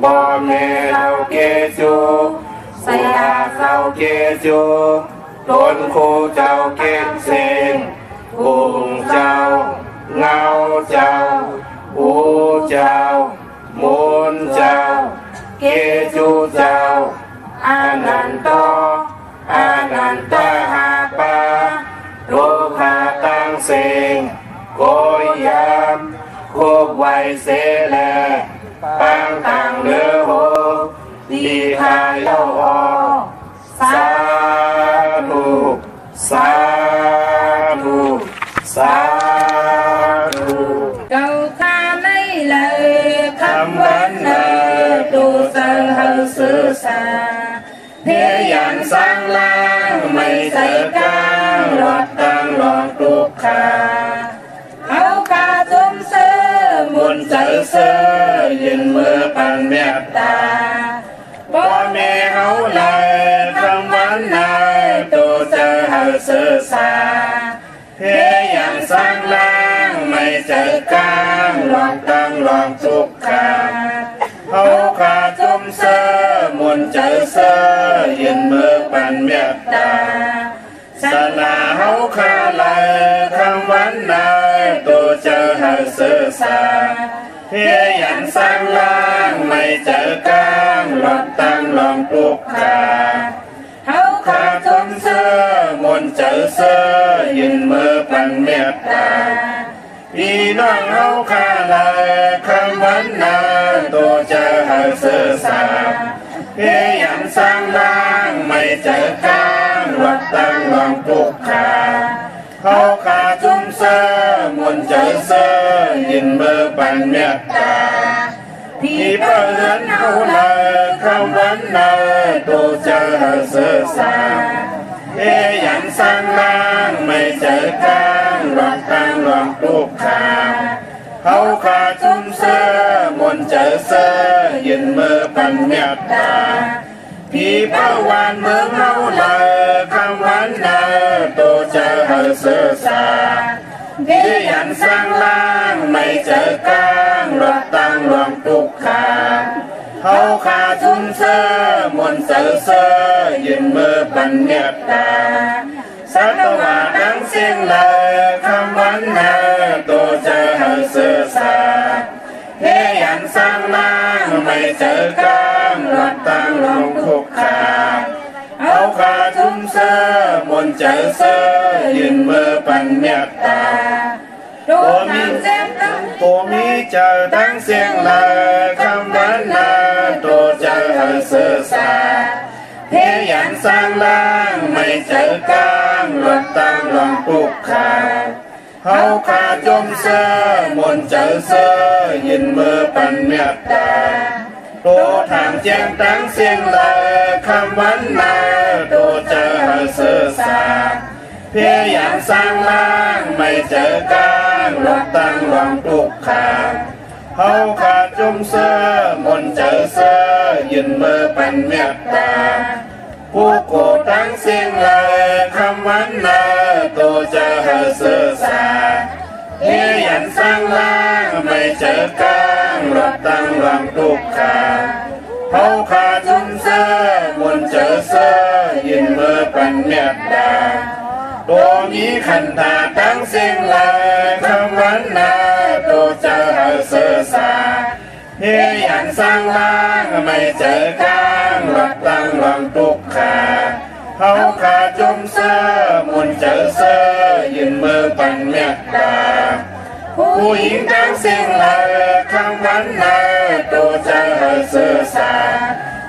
bò mê rau kê chu say rau kê chu tôn khu châu kết sinh cùng châu ngao châu u châu môn châu kê chu châu ananto ha pa đô ha tăng sinh cối yam khô quay xế lệ bang tăng nữ hô đi hai lâu ho sa thu sa thu sa thu cầu tha lấy lời khâm vấn lời tu sơ hư sư xa thế gian sang lang mây xây ca lọt tăng lọt trục kha áo ca dung sơ muôn chạy sơ nhìn mưa bằng mẹ ta bố mẹ hấu lời khâm vấn lời tu sơ hư sư xa thế gian sang lang mây chạy ca lọt tăng lọt trục kha hấu ca dung sơ muôn chạy sơ nhìn mưa bằng mẹ ta sa la hấu kha lời khâm vấn lời tu sơ hư sư xa thế gian sang lang mây chạy ca lọt tăng lọt trục kha hấu ca dung sơ muôn chạy sơ nhìn mưa bằng mẹ ta vìน้องเฮาข้าเลยคำวันนาตัวเจอหาสื่อสารเพียงสร้างล่างไม่เจอการวัดตั้งลองปลุกขาเขาขาจุ่มเสื้อมวนเจอเสื้อยินเบอร์ปันเมตตาพี่เพื่อนเฮาเลยคำวันนาตัวเจอหาสื่อสารเพียงสร้างล่างไม่เจอการวัดตั้งลองปลุกขาเขาขาจุ่มเสื้อมวนเจอเสื้อยินเมื่อปันเมตตาพี่เป้าวานเมืองเฮาเลยคำวันนาตัวเจอหาสื่อสารที่ยันสร้างล่างไม่เจอการรถตั้งลองปลุกขาเขาขาจุ่มเสื้อมวนเจอเสื้อยินเมื่อปันเมตตาสัตวาดังเสียงเลยคำวันนาตัวเจอหาสื่อสารที่ยันสร้างล่างไม่เจอการรถตั้งลงคุกขาเอาขาจุ่มเสื้อมนเจอเสื้อยืนมือปันเมตตาตัวมีเจอตั้งเสียงเลยคำวันนาตัวเจอหาสื่อสารที่ยันสร้างล่างไม่เจอการรถตั้งลงคุกขาเขาขาจมเสื้อมนเจอเสื้อยินมือปันเมตตาตัวทางแจ้งตั้งเสียงเลยคำวันนาตัวเจอหาสื่อสารเพียงอย่างสร้างล่างไม่เจอการรถตั้งลองปลุกขาเขาขาจมเสื้อมนเจอเสื้อยินมือปันเมตตาผู้โกตั้งเสียงเลยคำวันนาตัวเจอหาสื่อสารเพียงอย่างสร้างล่างไม่เจอการรถตั้งลองปลุกขาเขาขาจุ่มเสื้อมนเจอเสื้อยินมือปันเมตตาตัวมีขันธาตั้งเสียงเลยคำวันนาตัวเจอหาสื่อสารเพียงอย่างสร้างล่างไม่เจอการรถตั้งลองปลุกขาเขาขาจุ่มเสื้อมนเจอเสื้อยินมือปันเมตตาผู้หญิงตั้งเสียงเลยคำวันนาตัวเจอหาสื่อสาร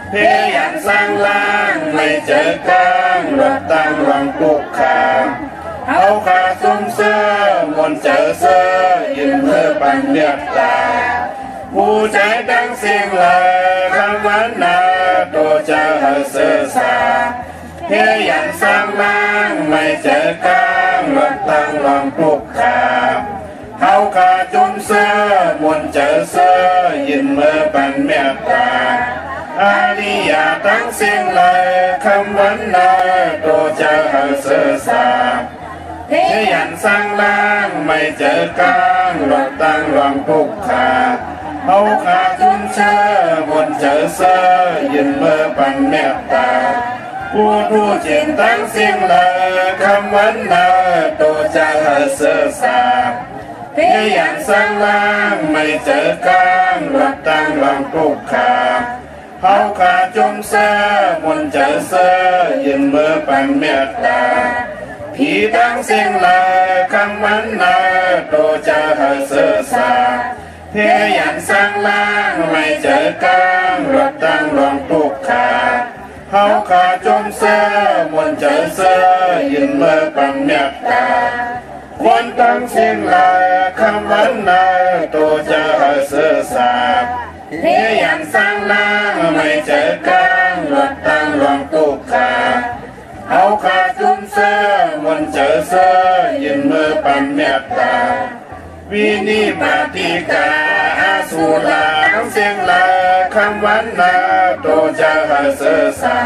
เพียงอย่างสร้างล่างไม่เจอการรถตั้งลองปลุกขาเขาขาจุ่มเสื้อมนเจอเสื้อยินมือปันเมตตาผู้ใจตั้งเสียงเลยคำวันนาตัวเจอหาสื่อสารเพียงอย่างสร้างล่างไม่เจอการรถตั้งลองปลุกขาเขาขาจุ่มเสื้อมนเจอเสื้อยินมือปันเมตตาอาริยาตั้งเสียงเลยคำวันนาตัวเจอหาสื่อสารเพียงอย่างสร้างล่างไม่เจอการรถตั้งลองปลุกขาเขาขาจุ่มเสื้อมนเจ จอเสอยินเมื่อปันเมตตาผู้รู้จิตตั้งสิ่งเลยคำวันนาตัวจะเสือสาพยายามสร้างล่างไม่เจอกลางรักตั้งลองตุกขาเขาขาจมเสือมนเจอเสือยินเมื่อปันเมตตาพี่ตั้งสิ่งเลยคำวันนาตัวจะเสือสาพยายามสร้างล่างไม่เจอกลางรักตั้งลองตุกขาเขาขาจมเสือมนเจอเสือยินเมื่อปันเมตตาควรตั้งสิ่งลายคำวันนาตัวจะเสือสาพยายามสร้างล่างไม่เจอกลางรักตั้งลองตุกขาเขาขาจมเสือมนเจอเสือยินเมื่อปันเมตตาวินิปติกาอาสุลาทั้งเสียงลาคำวันนาโตจะเสือสา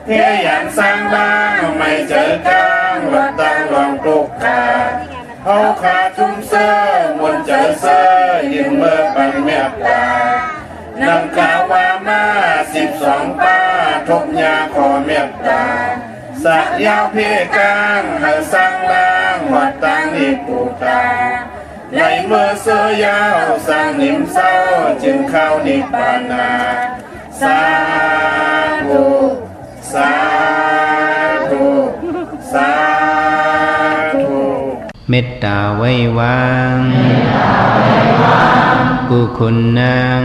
เพียอย่างสร้างล่างไม่เจอกลางรักตั้งลองตุกขาเขาขาจุมเสือมนเจอเสือยินเมื่อปันเมตตานำกาวามา12ป้าทบยาขอเมตตาสักยาวเพียกลางให้สร้างล่างหัดตั้งนิปุตาในเมื่อเสือยาวสร้างนิมเศร้าจึงเข้านิพพานาสาธุสาธุสาธุ เมตตาไว้วางกุคุณนาง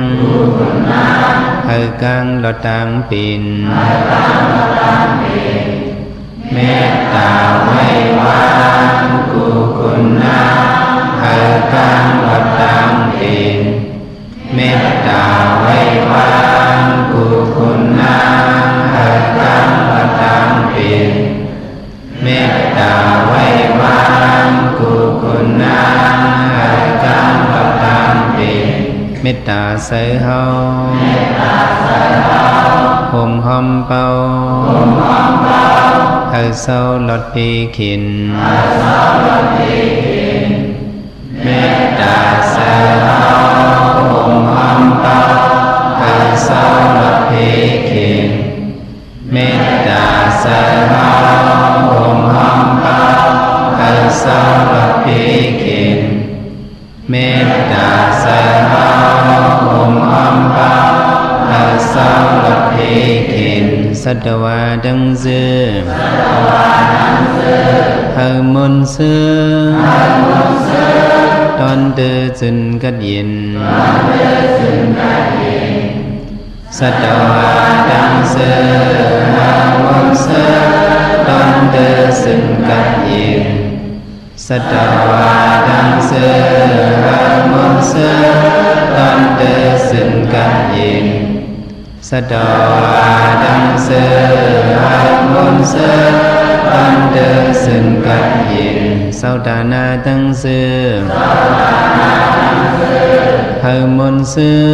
เฮกังลอตังปินเมตตาไว้วางกุคุณนางเฮกังลอตังปินเมตตาไว้วางกุคุณนางเฮกังลอตังปินเมตตาไว้วางกุคุณนางเฮกังลอตังปินเมตตาใส่เฮาห่มหอมเป่าเฮาเศร้าลดปีขินเมตตาใส่เฮาห่มหอมเป่าเฮาเศร้าลดปีขินเมตตาใส่เฮาห่มหอมเป่าเฮาเศร้าลดปีขินเมตตาใส่เฮาห่มหอมเป่าเฮาเศร้าลดปีขินสัตวาดังเสือเฮามนเสือตอนเดือจึนกัดยินสัตวาดังเสือเฮามนเสือตอนเดือจึนกัดยินสัตวาดังเสือเฮามนเสือตอนเดือจึนกัดยินสัตวาดังเสือเฮามนเสือตอนเดือจึนกัดยินสัตานาดังเสือเฮามนเสือ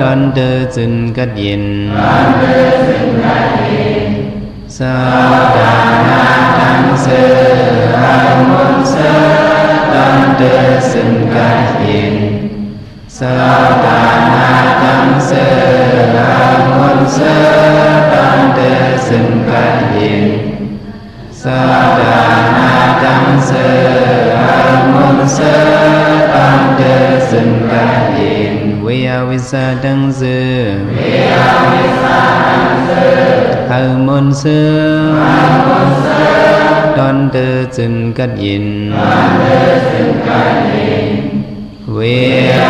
ตอนเดือจึนกัดยินสัตานาดังเสือเฮามนเสือตอนเดือจึนกัดยินสัตานาดังเสือเฮามนเสือตอนเดือจึนกัดยินสัตานาดังเสือเฮามนเสือตอนเดือจึนกัดยินเวียวิสาดังเสือเฮามนเสือตอนเดือจึนกัดยินเวีย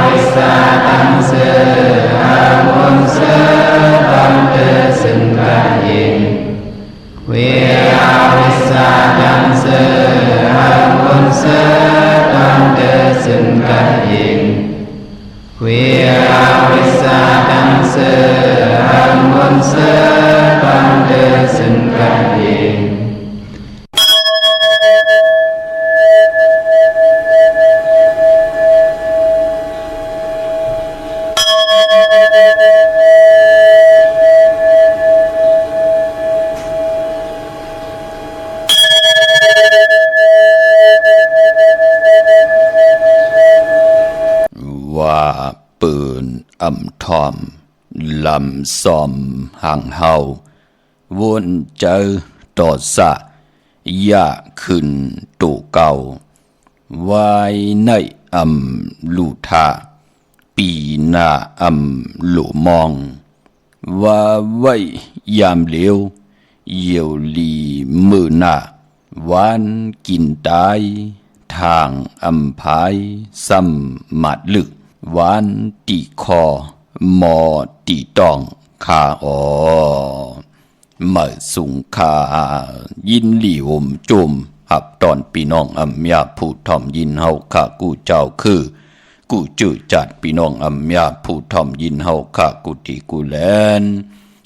วิสาดังเสือเฮามนเสือตอนเดือจึนกัดยินเวียวิสาดังเสือเฮามนเสือตอนเดือจึนกัดยินเวียวิสาดังเสือเฮามนเสือตอนเดือจึนกัดยินว่า ปืนอำทอมลำซอมห่างเฮาวนเจอต่อสะยะขึ้นตูเก่าวายในอำลูทาปีหน้าอำลูมองว่าไว้ยามเหลียวเยี่ยวลีมือหน้าวันกินตายทางอำพายซ้ำหมัดลึกวันตีคอหมอตีต้องขาอ๋อเมื่อสุงขายินหลีอมจุมหับตอนพี่น้องอำยาผู้ทอมยินเฮาข้ากูเจ้าคือกูจื้อจัดพี่น้องอำยาผู้ทอมยินเฮาข้ากูที่กูแลน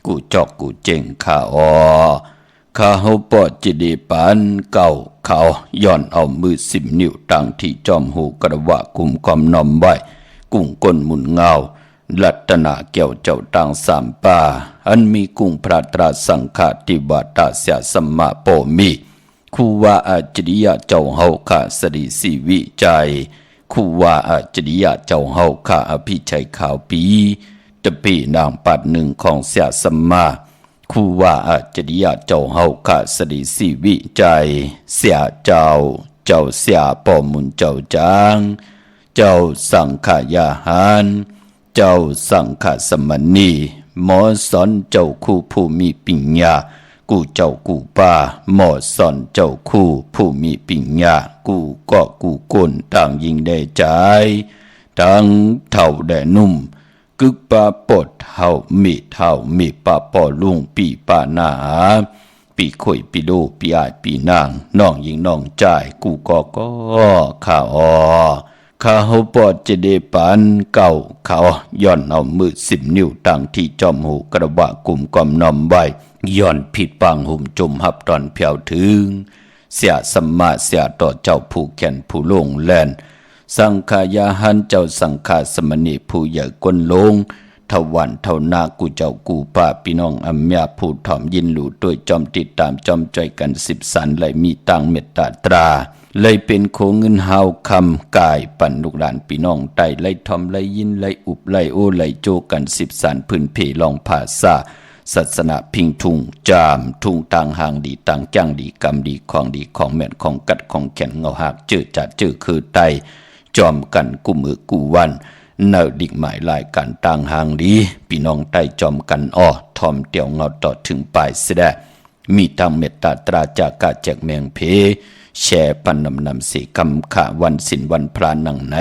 กูจอกกูเจ๋งข้าอ๋อข้าเฮาปอดจิเดปันเก่าเขาย้อนเอามือ10 นิ้วตั้งที่จอมหูกระวะกุมกอมนอมไว้กุ้งก้นหมุนเงาลัตนาแก้วเจ้าต่างสามป่าอันมีกุ้งพระตราสังฆาติวาตาเสียสัมมาโปมีคูว่าอาจริยะเจ้าเฮาข้าสริสิวิจัยคูว่าอาจริยะเจ้าเฮาข้าอภิชัยขาวปีตะปีนางปัดหนึ่งของเสียสัมมาคูว่าอาจริยะเจ้าเฮาข้าสริสิวิจัยเสียเจ้าเสียปอมุนเจ้าจางเจ้าสังขายาหารเจ้าสังฆสมณีหมอสอนเจ้าคู่ผู้มีปัญญากูเจ้ากูป้าหมอสอนเจ้าคู่ผู้มีปัญญากูก็กูก้นต่างยิงได้ใจทั้งเท่าแด่นุ่มกึกปาปดเท่ามีปาปอลุงปีปานาปีข่อยปีโลปีอายปีนางน้องยิงน้องจ่ายกูก็ข้าอ๋อข้าเฮาปอดจะได้ปันเก่าเขาย้อนเอามือ10 นิ้วตั้งที่จอมหูกระบะกลุ่มกอมนอมไว้ย้อนผิดปังหุ่มจมหับตอนเพียวถึงเสียสัมมาเสียต่อเจ้าผู้แก่นผู้ลงแลนสังขายาหันเจ้าสังฆาสมณีผู้ใหญ่ก้นลงทวันเท่านากูเจ้ากูป้าพี่น้องอำยาผู้ถ่อมยินหลู่ด้วยจอมติดตามจอมใจกัน10 สันไหลมีตังเมตตาตราเลยเป็นโคเงินเฮาคำกายปั่นลูกหลานพี่น้องไต่ไล่ทอมไล่ยินไล่อุบไล่โอไล่โจกัน10 สันพื้นเพลองภาษาศาสนาพิงทุงจามทุงต่างห่างดีต่างจ้างดีกรรมดีของแม่นของกัดของแขนเงาหักเจอจัดเจอคือไตจอมกันกูมือกูวันเนอดิกหมายลายการต่างห่างดีพี่น้องไต่จอมกันอ้อทอมเตี่ยวเงาต่อถึงปลายเสดมีทางเมตตาตราจากกาแจกแมงเพแช่ปันนำสีคำขาวันสินวันพระนังใน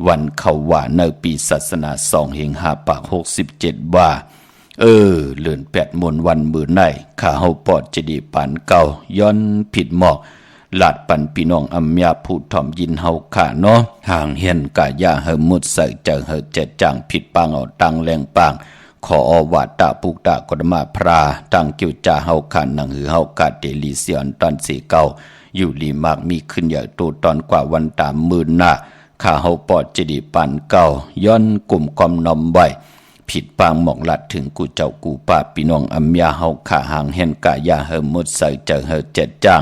วันเขาว่าในปีศาสนา2 เฮง5 ปาก 67ว่าเลื่อน8 มนวันมือในข้าเฮาปอดจะดีปานเก่าย้อนผิดหมอกลาดปันพี่น้องอำยาผู้ถ่อมยินเฮาข้าเนาะห่างเฮียนกะยาเฮมุดใส่เจอเฮเจ็ดจังผิดปังเอาตังแรงปังขออวาตาปุกตากฎมาพราตังกิ้วจ่าเฮาขานังหือเฮากาเตลีเสียนตอนสีเก่าอยู่ลีมากมีขึ้นใหญ่โตตอนกว่าวันตามมื่นหน้าข้าเฮาปอดจะดีปันเก่าย้อนกลุ่มกอมนอมไว้ผิดปางหมอกลัดถึงกูเจ้ากูป้าพี่น้องอำยาเฮาขาหางเห็นกะยาเฮมุดใส่เจอเฮเจ็ดจ้าง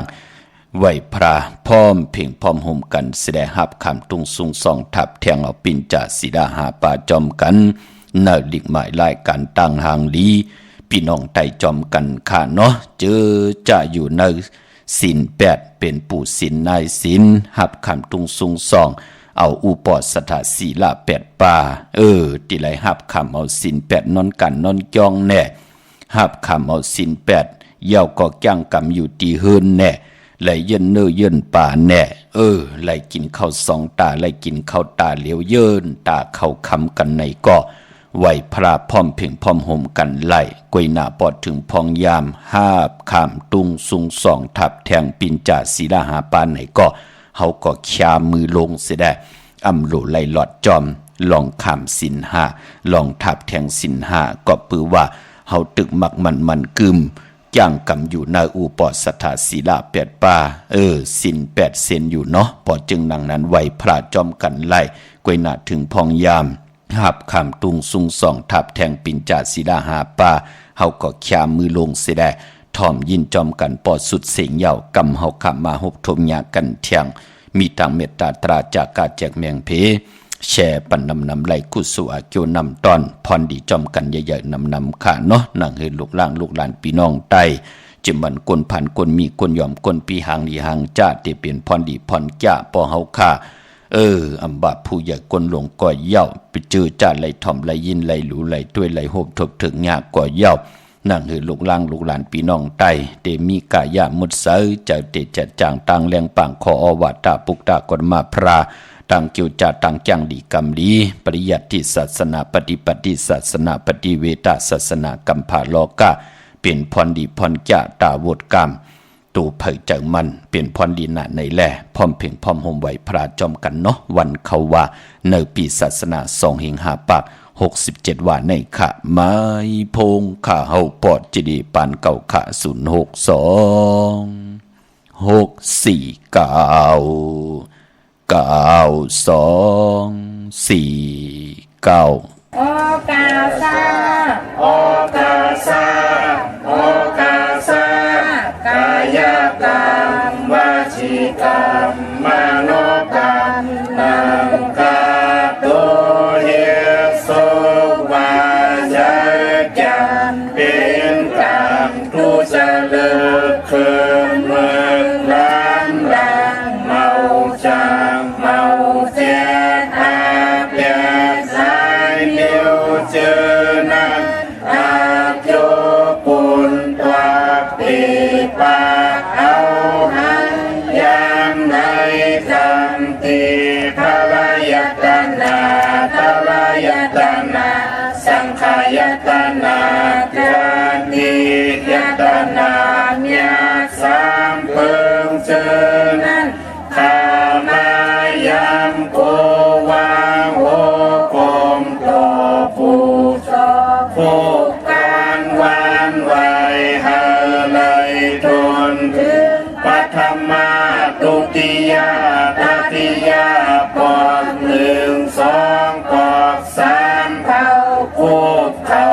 ไหวพระพร้อมเพ่งพร้อมห่มกันแสดงหับคำตุงซุงซองทับแทงเอาปินจ่าสีดาหาป่าจอมกันเนอลิกหมายลายการตั้งหางลีพี่น้องไต่จอมกันข้าเนาะเจอจะอยู่ในศีล8เป็นปู่ศีลนายศีลหับคำตุงซุงซองเอาอุปอสถาศีล8ป่าติไหลหับคำเอาศีล8นอนกันนอนจ้องแน่หับคำเอาศีล8เย่าก็จ้างกำอยู่ตีเฮินแน่ไหลเยินเนอเยินป่าแน่ไหลกินข้าว2 ตาไหลกินข้าวตาเหลียวเยินตาเข้าคำกันในก็ไหวพระพร้อมเพ่งพร้อมห่มกันไล่กวยหน้าปอดถึงพองยามหาบขามตุงซุงสองทับแทงปินจ่าศีลาหาปานไหนก็เฮาก็คยามือลงเสียได้อำโลไล่หลอดจอมลองขามศีล5ลองทับแทงศีล5ก็ปือว่าเฮาตึกมักมันกึมย่างกำอยู่ในอุปอสถาศีลา8ป่าศีล8เซนอยู่เนาะพอจึงดังนั้นไหวพระจอมกันไล่กวยหน้าถึงพองยามหับคำตุงซุงสองทับแทงปินจ่าศีลาหาป่าเฮาก็คยามือลงเสียได้ถ่อมยินจอมกันปอดสุดเสียงยาวกำเฮาขับมาหบทมยากันเทียงมีตังเมตตาตราจากกาแจกแมงเพ แชร์ปันนำไหลกุศลเกี่ยวนำตอนพรดีจอมกันใหญ่ๆนำค่ะเนาะนั่งเห็นลูกหลานพี่น้องใต้จิมันกวนผ่านกวนมีกวนยอมกวนปีหางดีหางจ้าที่เปลี่ยนพรดีพรจ้าปอเฮาค่ะอัมบาผู้ใหญ่กวนหลงก่อยเย่าไปเจอจ้าไหลถ่อมไหลยินไหลหลูไหลด้วยไหลโหบทบถึงยากก่อยเย่านั่งเห็นลูกหลานพี่น้องใต้เตมีกายามุดเสยเจ้าเตจัดจางตังแรงปังขออวาตาปุกตากฎมาพระต่างเกี่ยวจาต่างจังดีกรรมดีปริยัติศาสนาปฏิศาสนาปฏิเวทศาสนากัมภาโลกะเปลี่ยนพรดีพรจะตาโวดกรรมตูเผยจังมันเปลี่ยนพรดีหนาในแหล่พร้อมเพียงพร้อมห่มไหวพระจอมกันเนาะวันเขาว่าในปีศาสนา2 หิงหาปาก67 ว่าในขะไม้พงขาเฮาปอดจิดีปานเก่าขะ062 649 92 4 9โอกาสา โอกาสาโอกาสากายกรรมวจีกรรมมโนกรรมนังกาตุเฮโสวาจกรรมเป็นกรรมทุจริตคืนเมืองล้านดังเมาจางเมาเจ็ดอาเปียสายเดียวเจอนั้นอาโยปุนตัวปีปากเอาหันยามในคำตีภรยตนาภรยตนาสังขายตนาจานิยตนาเมียสามเพิ่งเจอนั้นข้ามายามโกวาโหกมโตผู้ชอบผู้การวานไว้หาเลยทนถึงปัทมาตุติยาตติยาปอก1 2ปอก3เท่าคูบเข่า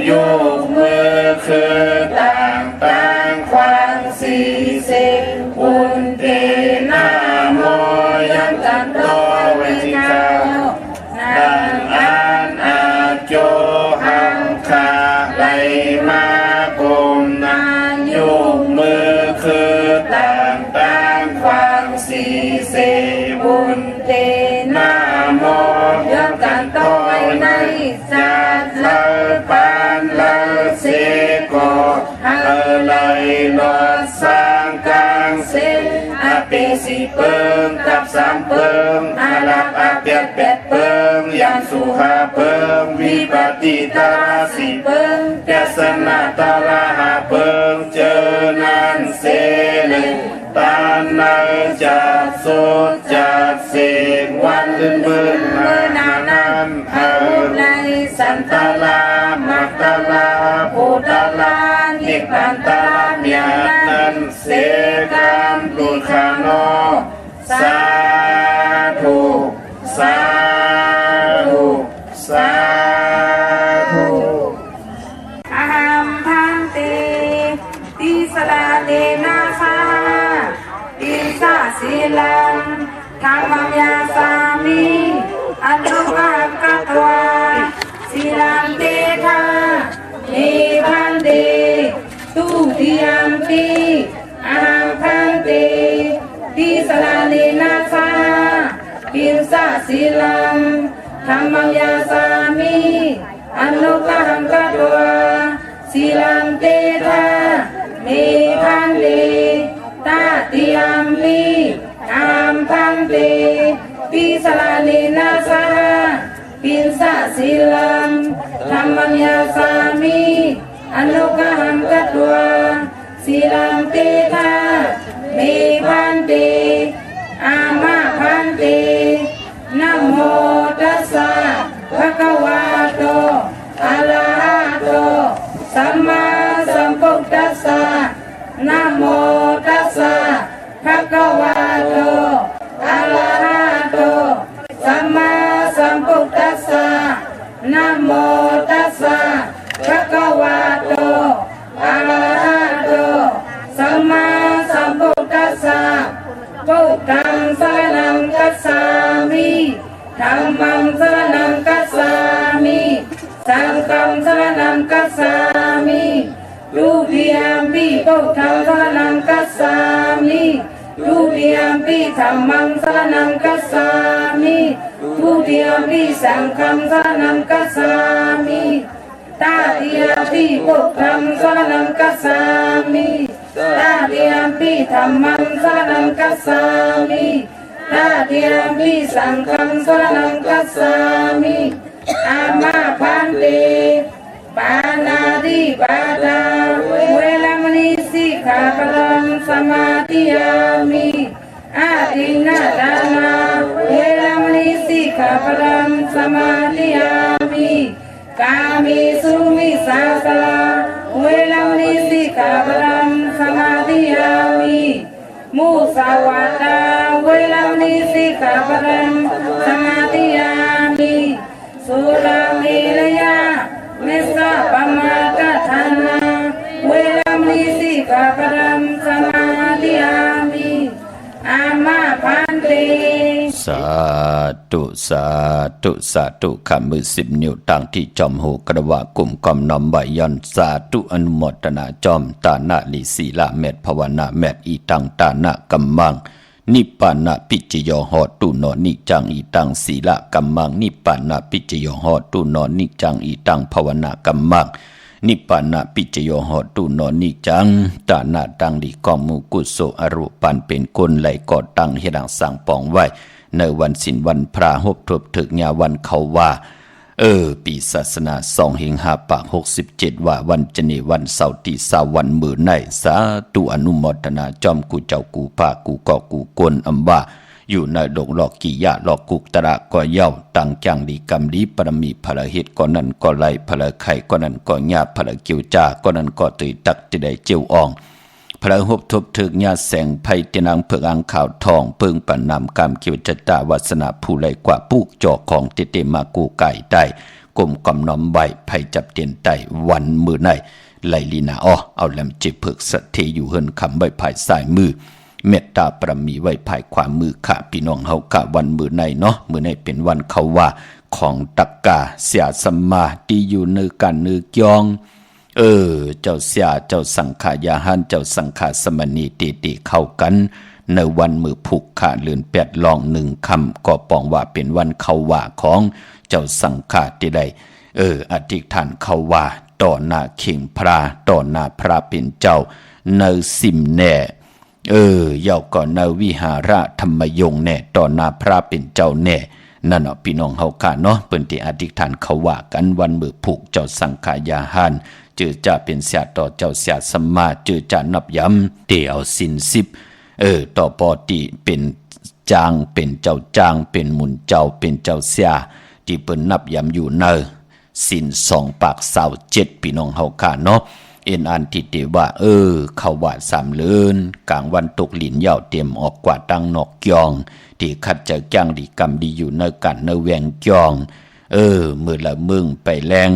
โยกมือคือต่างความสี่สิบอุนเตนาโมยันตันโตเวทิกาดังอันอาโจหังคาไหลมากุมนาโยกมือคือต่างความสี่สิบอุนเตนาโมยันตันโตในสัตว์เลปานเลเสโกเลยลอดสร้างกลางเส้นอาเปสีเปิงกับ3 เปิงอาลับอาเปียด8 เปิงยันสุหาเปิงวิปติตา4 เปิงแกสนาตาลา5 เปิงเจอนันเสเลยตานาจัดสุดจัดเสกวันเบิ่นเมื่อนานำเอาในสันตาลามักตาลาภูตาลานิพพานตาลาเมียนันเสกามตุคาโนสาธุสาธุสาธุอหัมพันเตติสลาเนนาคาติสาสีลังธรรมยาสามิอนุภาพกัตวาสีลังเตทานิพันเตตุติยมปีอหัมพันเตติสลาเนนาคาติสาสีลังธรรมยาสามิอนุภาพกัตวาสีลังเตทานิพันเตตาติยมปีอัมพันเตปิสลานินาสาปินสะสิลังธรรมัญญาสามิอนุกหังกัตวาสีลังเตทานิพันเตอามาพันเตนะโมตัสสะภะคะวะโตอะระหะโตสัมมาสัมพุทธัสสะนะโมตัสสะภะคะวะโตอะระหะโตสัมมาสัมพุทธัสสะนะโมตัสสะภะคะวะโตอะระหะโตสัมมาสัมพุทธัสสะพุทธังสรณังคัจฉามิธ ธัมมังสรณังคัจฉามิสังฆังสรณังคัจฉามิทุติยมปิพุทธังสรณังคัจฉามิทุติยมปิธัมมังสรณังคัจฉามิทุติยมปิสังฆังสรณังคัจฉามิตติยมปิพุทธังสรณังคัจฉามิตติยมปิธัมมังสรณังคัจฉามิตติยมปิสังฆังสรณังคัจฉามิอามาพันเตปานาติปาตาเวรมณีสิกขาปะทังสมาธิยามิอาทินนาทานาเวรมณีสิกขาปะทังสมาธิยามิกามิสุมิสาสลาเวรมณีสิกขาปะทังสมาธิยามิมุสาวาทาเวรมณีสิกขาปะทังสมาธิยามิสุราเมรยาเมสสะปมาทฐานาเวรมณีสิกขาปะทังสมาธิยามิอามาพันเตสาธุสาธุสาธุคำมือ10 นิ้วตั้งที่จอมหูกระวะกลุ่มกอมน้อมใบย่อนสาธุอนุโมทนาจอมตานะลิศีละเมตภาวนาเมตอีตังตานะกัมมังนิปปานะปิจโยโหตุโนนิจังอีตังศีละกัมมังนิปปานะปิจโยโหตุโนนิจังอีตังภาวนากัมมังนิปปานะปิจโยโหตุโนนิจังตานะตังลิกอมุกุโสอรูปันเป็นกุลไหลก่อตั้งเฮดังสังปองไว้ในวันศีลวันพระหบทบถึกญาวันเขาว่าปีศาสนา2567ว่าวันจนีวันเสาร์ที่20วันมื้อในสาธุอนุโมทนาจอมกูเจ้ากูภากูก่อกูกวนอำว่าอยู่ในดงหลอกกิยะหลอกกุกตระก็เย้าตั้งจังดีกรรมดีปรมีพระเหตุก็นั้นก็ไหลพระไข่ก็นั้นก็ญาพระกิวจาก็นั้นก็ตุยตักจะได้เจียวอ่องพระหบทบถึกญาแสงไพตินางเผือกอังข่าวทองเพิงปันนำกามเกี่ยวจตาวัสนาผู้ไหลกว่าปุกจอกของเตเตมากูไก่ได้กลมกำน้อมใบไพจับเตียนไตวันมือในไหลลีนาเอาแหลมจิเผือกสะเทอยู่เฮินคำใบภายสายมือเมตตาปรมีไว้ภายขวามือข้าพี่น้องเฮากะวันมือในเนาะมือในเป็นวันเขาว่าของตักกาเสียสมมาที่อยู่เนื้อกันเนื้อยองเจ้าเสียเจ้าสังขายาหันเจ้าสังขาสมณีตีเข้ากันในวันมือผูกขาเลือน8ลอง1คำก็ปองว่าเป็นวันเขาว่าของเจ้าสังขาที่ใดอธิษฐานเขาว่าต่อหน้าเข่งพระต่อหน้าพระเป็นเจ้าในสิมแน่เย่าก่อนในวิหาระธรรมยงแน่ต่อหน้าพระเป็นเจ้าแน่นั่นเนาะพี่น้องเฮากะเนาะเปิ้นที่อธิษฐานเขาว่ากันวันมือผูกเจ้าสังขายาหันจือจะเป็นเสียต่อเจ้าเสียสมมาจือจะนับย้ำเตี่ยวสิน10ต่อปอติเป็นจางเป็นเจ้าจางเป็นหมุนเจ้าเป็นเจ้าเสียที่เปิ้นนับย้ำอยู่เนอสิน2ปาก27พี่น้องเฮากะเนาะอันที่เตว่าเขาว่า3เลือนกลางวันตกหลินยาวเต็มออกกว่าตั้งนอกยองที่คัดจะจ้างดีกรรมดีอยู่ในกันในแวงยองมือละมึงไปแรง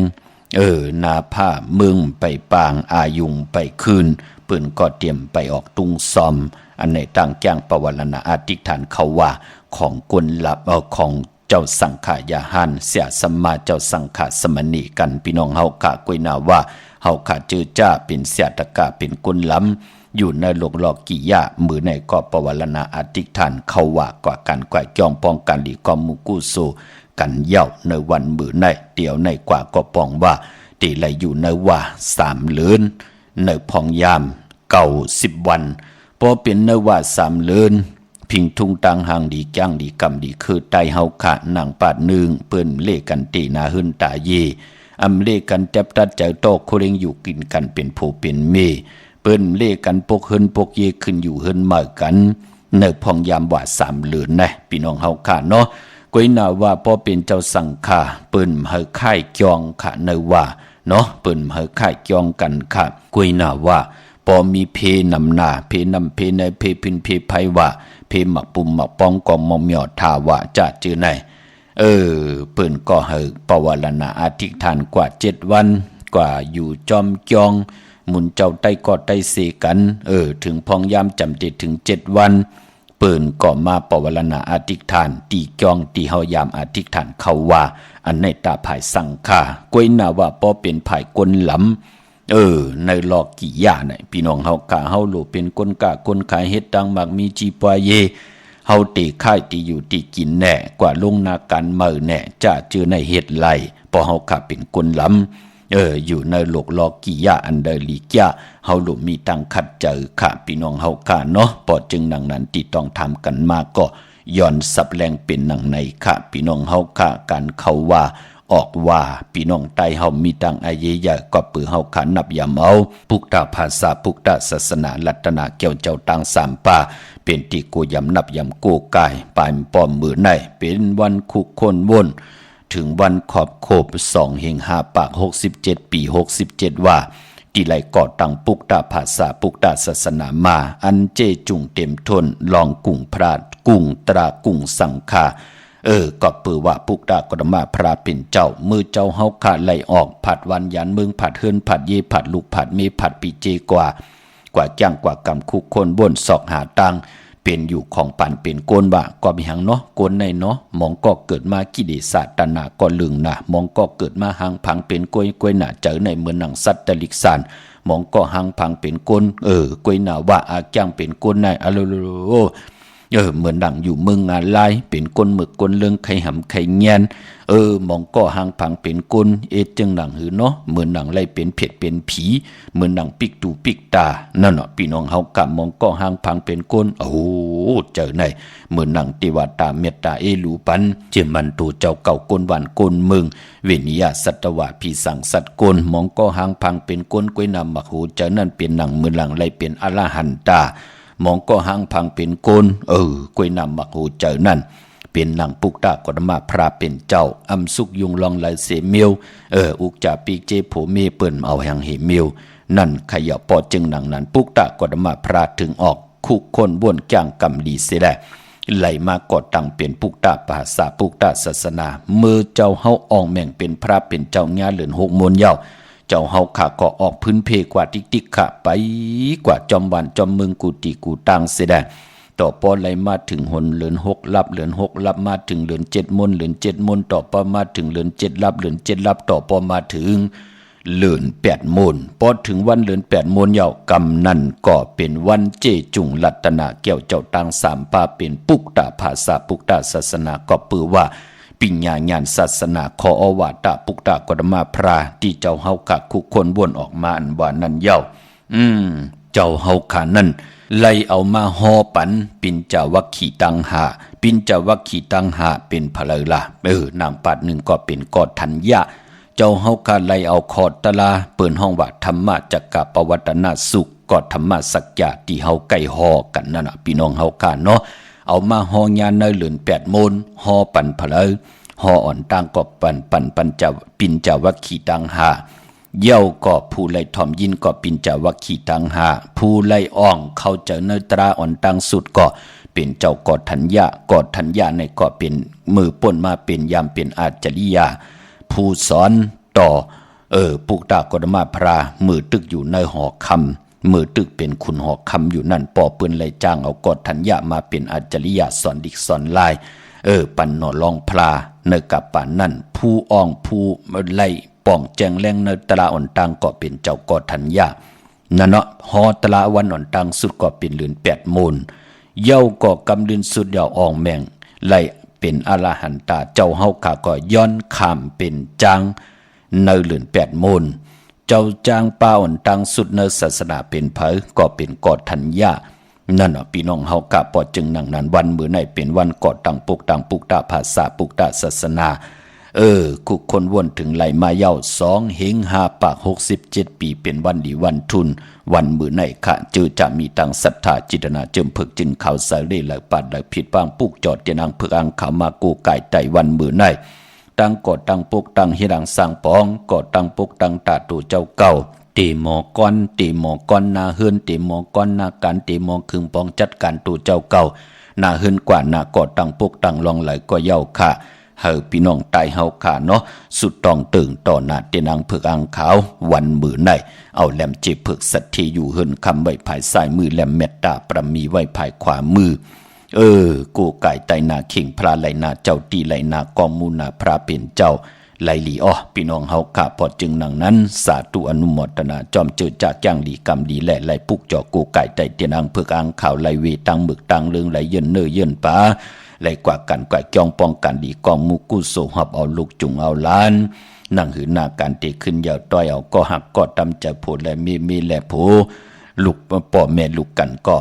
นาผ้ามึงไปปางอายุงไปคืนปืนก็เตรียมไปออกตุงซอมอันในตั้งจ้างปวารณาอธิษฐานเขาว่าของกุลลับของเจ้าสังขายาหันเสียสมมาเจ้าสังขาสมณีกันพี่น้องเฮากะกวยนาว่าเฮาขาจื้อจ้าเป็นเสียตะกะเป็นกุลล้ำอยู่ในโลกหลอกกิยะมือในก็ปวารณาอธิษฐานเขาว่ากว่าการกว่าจ้องป้องกันหลีกอมุกุโซกันเย้าในวันมือในเดียวในกว่าก็ปองว่าตีไหลอยู่ในว่า3เลือนในพองยาม90วันพอเป็นในว่า3เลือนพิงทุงตังหางดีจ้างดีกำดีคือไตเฮาขะนางปาดนึงเปิ้นเลกันตีนาหึนตาเยอำเลกันจับตัดใจโตโคเรงอยู่กินกันเป็นผู้เป็นเมเปิ้นเลกันปกหึนปกเยขึ้นอยู่หึนมากันในพองยามว่า3เลือนนะพี่น้องเฮาขะเนาะกวยนาว่าพอเป็นเจ้าสังฆาเปิ้นเฮาค่ายจองขะในว่าเนาะเปิ้นเฮาค่ายจองกันค่ะกวยนาว่าพอมีเพนำหน้าเพนำเพในเพพินเพไผว่าเพหมักปุ่มหมักป้องกองมอมยอทาวะจะจือไหนเปิ้นก็ให้ปวารณาอธิษฐานกว่า7วันกว่าอยู่จอมจองหมุนเจ้าไต้ก็ไต้เสกันถึงพองยามจำติดถึง7วัน เปิ่นก็มาปวารณาอธิษฐานตีจองตีเฮายามอธิษฐานเขาว่าอันในตาภายสังฆากวยนาว่าป้อเป็นภายกลหลำในลอกกี่ย่าไหนพี่น้องเฮากะเฮาโลเป็นคนกะคนขายเฮ็ดดังมักมีจีปวเยเฮาตีค่ายตีอยู่ตีกินแน่กว่าลงนาการเมื่อแน่จะเจอในเฮ็ดไหลพอเฮากะเป็นคนหลำอยู่ในโลกลอกกี่ย่าอันเดลีกย่าเฮาโลมีตังคัดเจอค่ะพี่น้องเฮากะเนาะพอจึงดังนั้นที่ต้องทำกันมาก็ย้อนสับแรงเป็นหนังในค่ะพี่น้องเฮากะกันเขาว่าออกว่าพี่น้องไตเฮามีตังอาเยยะก็ปือเฮาขันนับยามเอาพุกตาภาษาพุกตาศาสนาลัตนาเกี่ยวเจ้าตังสามป่าเป็นที่กูยำนับยำกูกายปายป้อมมือในเป็นวันคุกคนวนถึงวันขอบโคบ2 เฮง 5 ปาก 67 ปี 67ว่าที่ไหลก่อตังปุกตาภาษาปุกตาศาสนามาอันเจจุงเต็มทนลองกุ่งพระกุ่งตรากุ่งสังฆาก็ปือว่าปุกตากรมาพระเป็นเจ้ามือเจ้าเฮาขาดไหลออกผัดวันยันเมืองผัดเฮือนผัดเยผัดลูกผัดเมผัดปีเจกว่าจ้างกว่ากำคุกคนบนศอกหาตังเป็นอยู่ของปันเป็นโกนบ่าก็มีหังเนาะโกนในเนาะมองก็เกิดมากิเลสตนาก็ลึงนะมองก็เกิดมาหังพังเป็นกล้วยหนาเจอในเมืองหนังสัตตลิกสานมองก็หังพังเป็นโกนกล้วยหนาว่าอาจ้างเป็นโกนในอะโลเหมือนดังอยู่เมืองงานลายเป็นก้นหมึกก้นเรื่องไข่หำไข่เงียนมองก็หางพังเป็นก้นจึงดังหือเนาะเหมือนดังไล่เป็นเผ็ดเป็นผีเหมือนดังปิกตูปิกตานั่นเนาะพี่น้องเฮากะมองก็หางพังเป็นก้นโอ้เจอในเหมือนดังติวาตาเมตตาลูปันเจมันตูเจ้าเก่าก้นหวานก้นเมืองเวนิยาสัตวะผีสังสัตก้นมองก็หางพังเป็นก้นกล้วยนำมักหูเจอนั่นเป็นหนังเหมือนดังไล่เป็นอรหันตามองก็หางพังเป็นโกนกล้วยนำมักหูเจอนั่นเป็นหนังปุกตากรมาพระเป็นเจ้าอำสุกยุงลองไหลเสเมียวอุกจ่าปีเจโผเมเปิ่นเอาแห่งเหเมียวนั่นขย่าปอจึงหนังนั้นปุกตากรมาพระถึงออกคุกคนบ้วนจ้างกำลีเสียแลไหลมากอดตังเป็นปุกตาภาษาปุกตาศาสนามือเจ้าเฮาอองแม่งเป็นพระเป็นเจ้าญาเหลือน6 มนเย้าเจ้าเฮาขาก็ออกพื้นเพกว่าติ๊กๆค่ะไปกว่าจอมวันจอมเมืองกูติกูตังเสดงต่อปอไหลมาถึงหนเหลือน6 ลับเหลือน6 ลับมาถึงเหลือน7 มนเหลือน7 มนต่อปอมาถึงเหลือน7 ลับเหลือน7 ลับต่อปอมาถึงเหลือน8 มนพอถึงวันเหลือน8 มนเย้ากำนั่นก็เป็นวันเจจุงลัตนาแก้วเจ้าตังสามป่าเป็นปุกตาภาษาปุกตาศาสนาก็ปือว่าปิญญาญาณศาสนาขออวาตะปุกตากรมาพระที่เจ้าเฮาขะคุกคนวนออกมาอันว่านั่นเย้าเจ้าเฮาขานั่นไล่เอามาฮอปันปิญจวัคคีตังหาปิญจวัคคีตังหาเป็นพลละนางปัดหนึ่งก็เป็นกอดทัญญะเจ้าเฮาขาไล่เอาขอดตะลาเปิ่นห้องว่าธรรมะจักกะปวัตนาสุขกอดธรรมะสักยะที่เฮาใกล้ฮอกันนั่นน่ะพี่น้องเฮาขาเนาะเอามาฮอยานในเหลือน8 มนฮอปันพลฮออ่อนต่างก็ปันจะปิญจวัคคีตังหาเย้าก็ผู้ไล่ทอมยินก็ปิญจวัคคีตังหาผู้ไล่อ่องเขาเจอเนตราอ่อนต่างสุดก็เป็นเจ้ากอดทัญญาในก็เป็นมือป่นมาเป็นยามเป็นอาจริยาผู้สอนต่อปุกตากรมาพระมือตึกอยู่ในหอคำมือตึกเป็นคุณหอคำอยู่นั่นปอปืนไล่จ้างเอากอดทัญญามาเป็นอาจริยาสอนดิกสอนลายปันหนอลองพลาเนกับป่านนั่นผู้อ่องผู้ไล่ป่องแจงแรงเนตราอ่อนตังก็เป็นเจ้ากอดทัญญานั่นเนาะฮอตราวันอ่อนตังสุดก็เป็นเหลือน8 มนเย้าก็กำลืนสุดยาวอ่องแมงไล่เป็นอรหันตาเจ้าเฮาขาก็ย้อนข้ามเป็นจางเนเหลือน8 มนเจ้าจางป้าอ่อนตังสุดเนศาสนาเป็นเผยก็เป็นกอดทัญญานั่นพี่น้องเฮากะปอจึงนั่งนั้นวันมื้อไหนเป็นวันกอดตังปุกตาภาษาปุกตาศาสนาคุกคนวนถึงไหลมาเย้า2 เฮง 5 ปาก 67 ปีเป็นวันดีวันทุนวันมื้อไหนค่ะจือจะมีตังศรัทธาจิตนาเจิมพึกจินข่าวสาเรไหลปัดไหลผิดปางปุกจอดเตียนางพึกอังขามากูไก่ไตวันมื้อไหนตั้งกอดตั้งปุกตั้งเฮรังสร้างปองกอดตั้งปุกตั้งตาตูเจ้าเก่าตีหมอก้อนนาเฮือนตีหมอก้อนนาการตีหมอคึงปองจัดการตูเจ้าเก่านาเฮือนกว่านาก่อตั้งปุกตั้งลองไหลก็เย้าค่ะเฮาพี่น้องตายเฮาค่ะเนาะสุดต้องตึงต่อหน้าเตียนางเผือกอังขาววันมื้อไหนเอาแหลมจิบเผือกสัตทีอยู่เฮือนคำไว้ภายซ้ายมือแหลมเมตตาประมีไว้ภายขวามือ กูไก่ไตนาเข่งพระไหลนาเจ้าตีไหลนากองมูนาพระเป็นเจ้าไหลหลีอ้อพี่น้องเฮากะพอจึงนังนั้นสาธุอนุโมทนาจอมเจอจากย่างดีกรรมดีและไหลปุกจอกูไก่ไตเตียนอังเพือกอังข่าวไหลเวตังหมึกตังเลืองไหลเยินเนอเยินปาไหลกว่ากันกว่าจองป้องกันดีกองมูกุโสหับเอาลูกจุงเอาล้านนั่งหือหน้าการเตขึ้นยาวต้อยเอาก็หักก็ตำใจโผและมีและโผลูกป่อแม่ลูกกันก็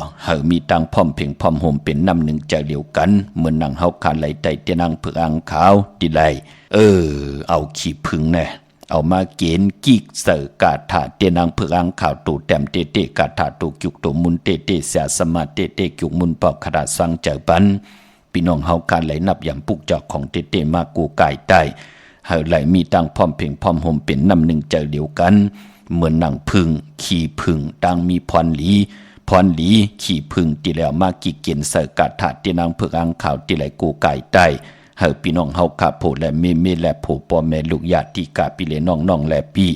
มีตังพร้อมเพ่งพร้อมห่มเป็นน้ำหนึ่งใจเดียวกันเหมือนนั่งเฮาคานไหลไตเตียนอังเพือกอังขาวดีไหลเอาขี้ผึ้งแน่เอามาเกณฑ์กิกเสกาถาเตียนางเพือกอังข่าวตูแต้มเตเตกาถาตูจุกตูมุนเตเตเสียสมาเตเตจุกมุนปอกขนาดสังเจอปันพี่น้องเฮาการไหลนับอย่างปุกจอกของเตเตมากูกายใต้เฮาไหลมีตังพร้อมเพ่งพร้อมห่มเป็นน้ำหนึ่งใจเดียวกันเหมือนนางพึ่งขี้พึ่งตังมีพรหลีขี้พึ่งที่แล้วมากิเกณฑ์เสกาถาเตียนางเพือกอังข่าวที่ไหลกูกายใต้เฮาพี่น้องเฮาคาโพและเมและโผพ่อแม่ลูกญาติกาปีเลน้องและปี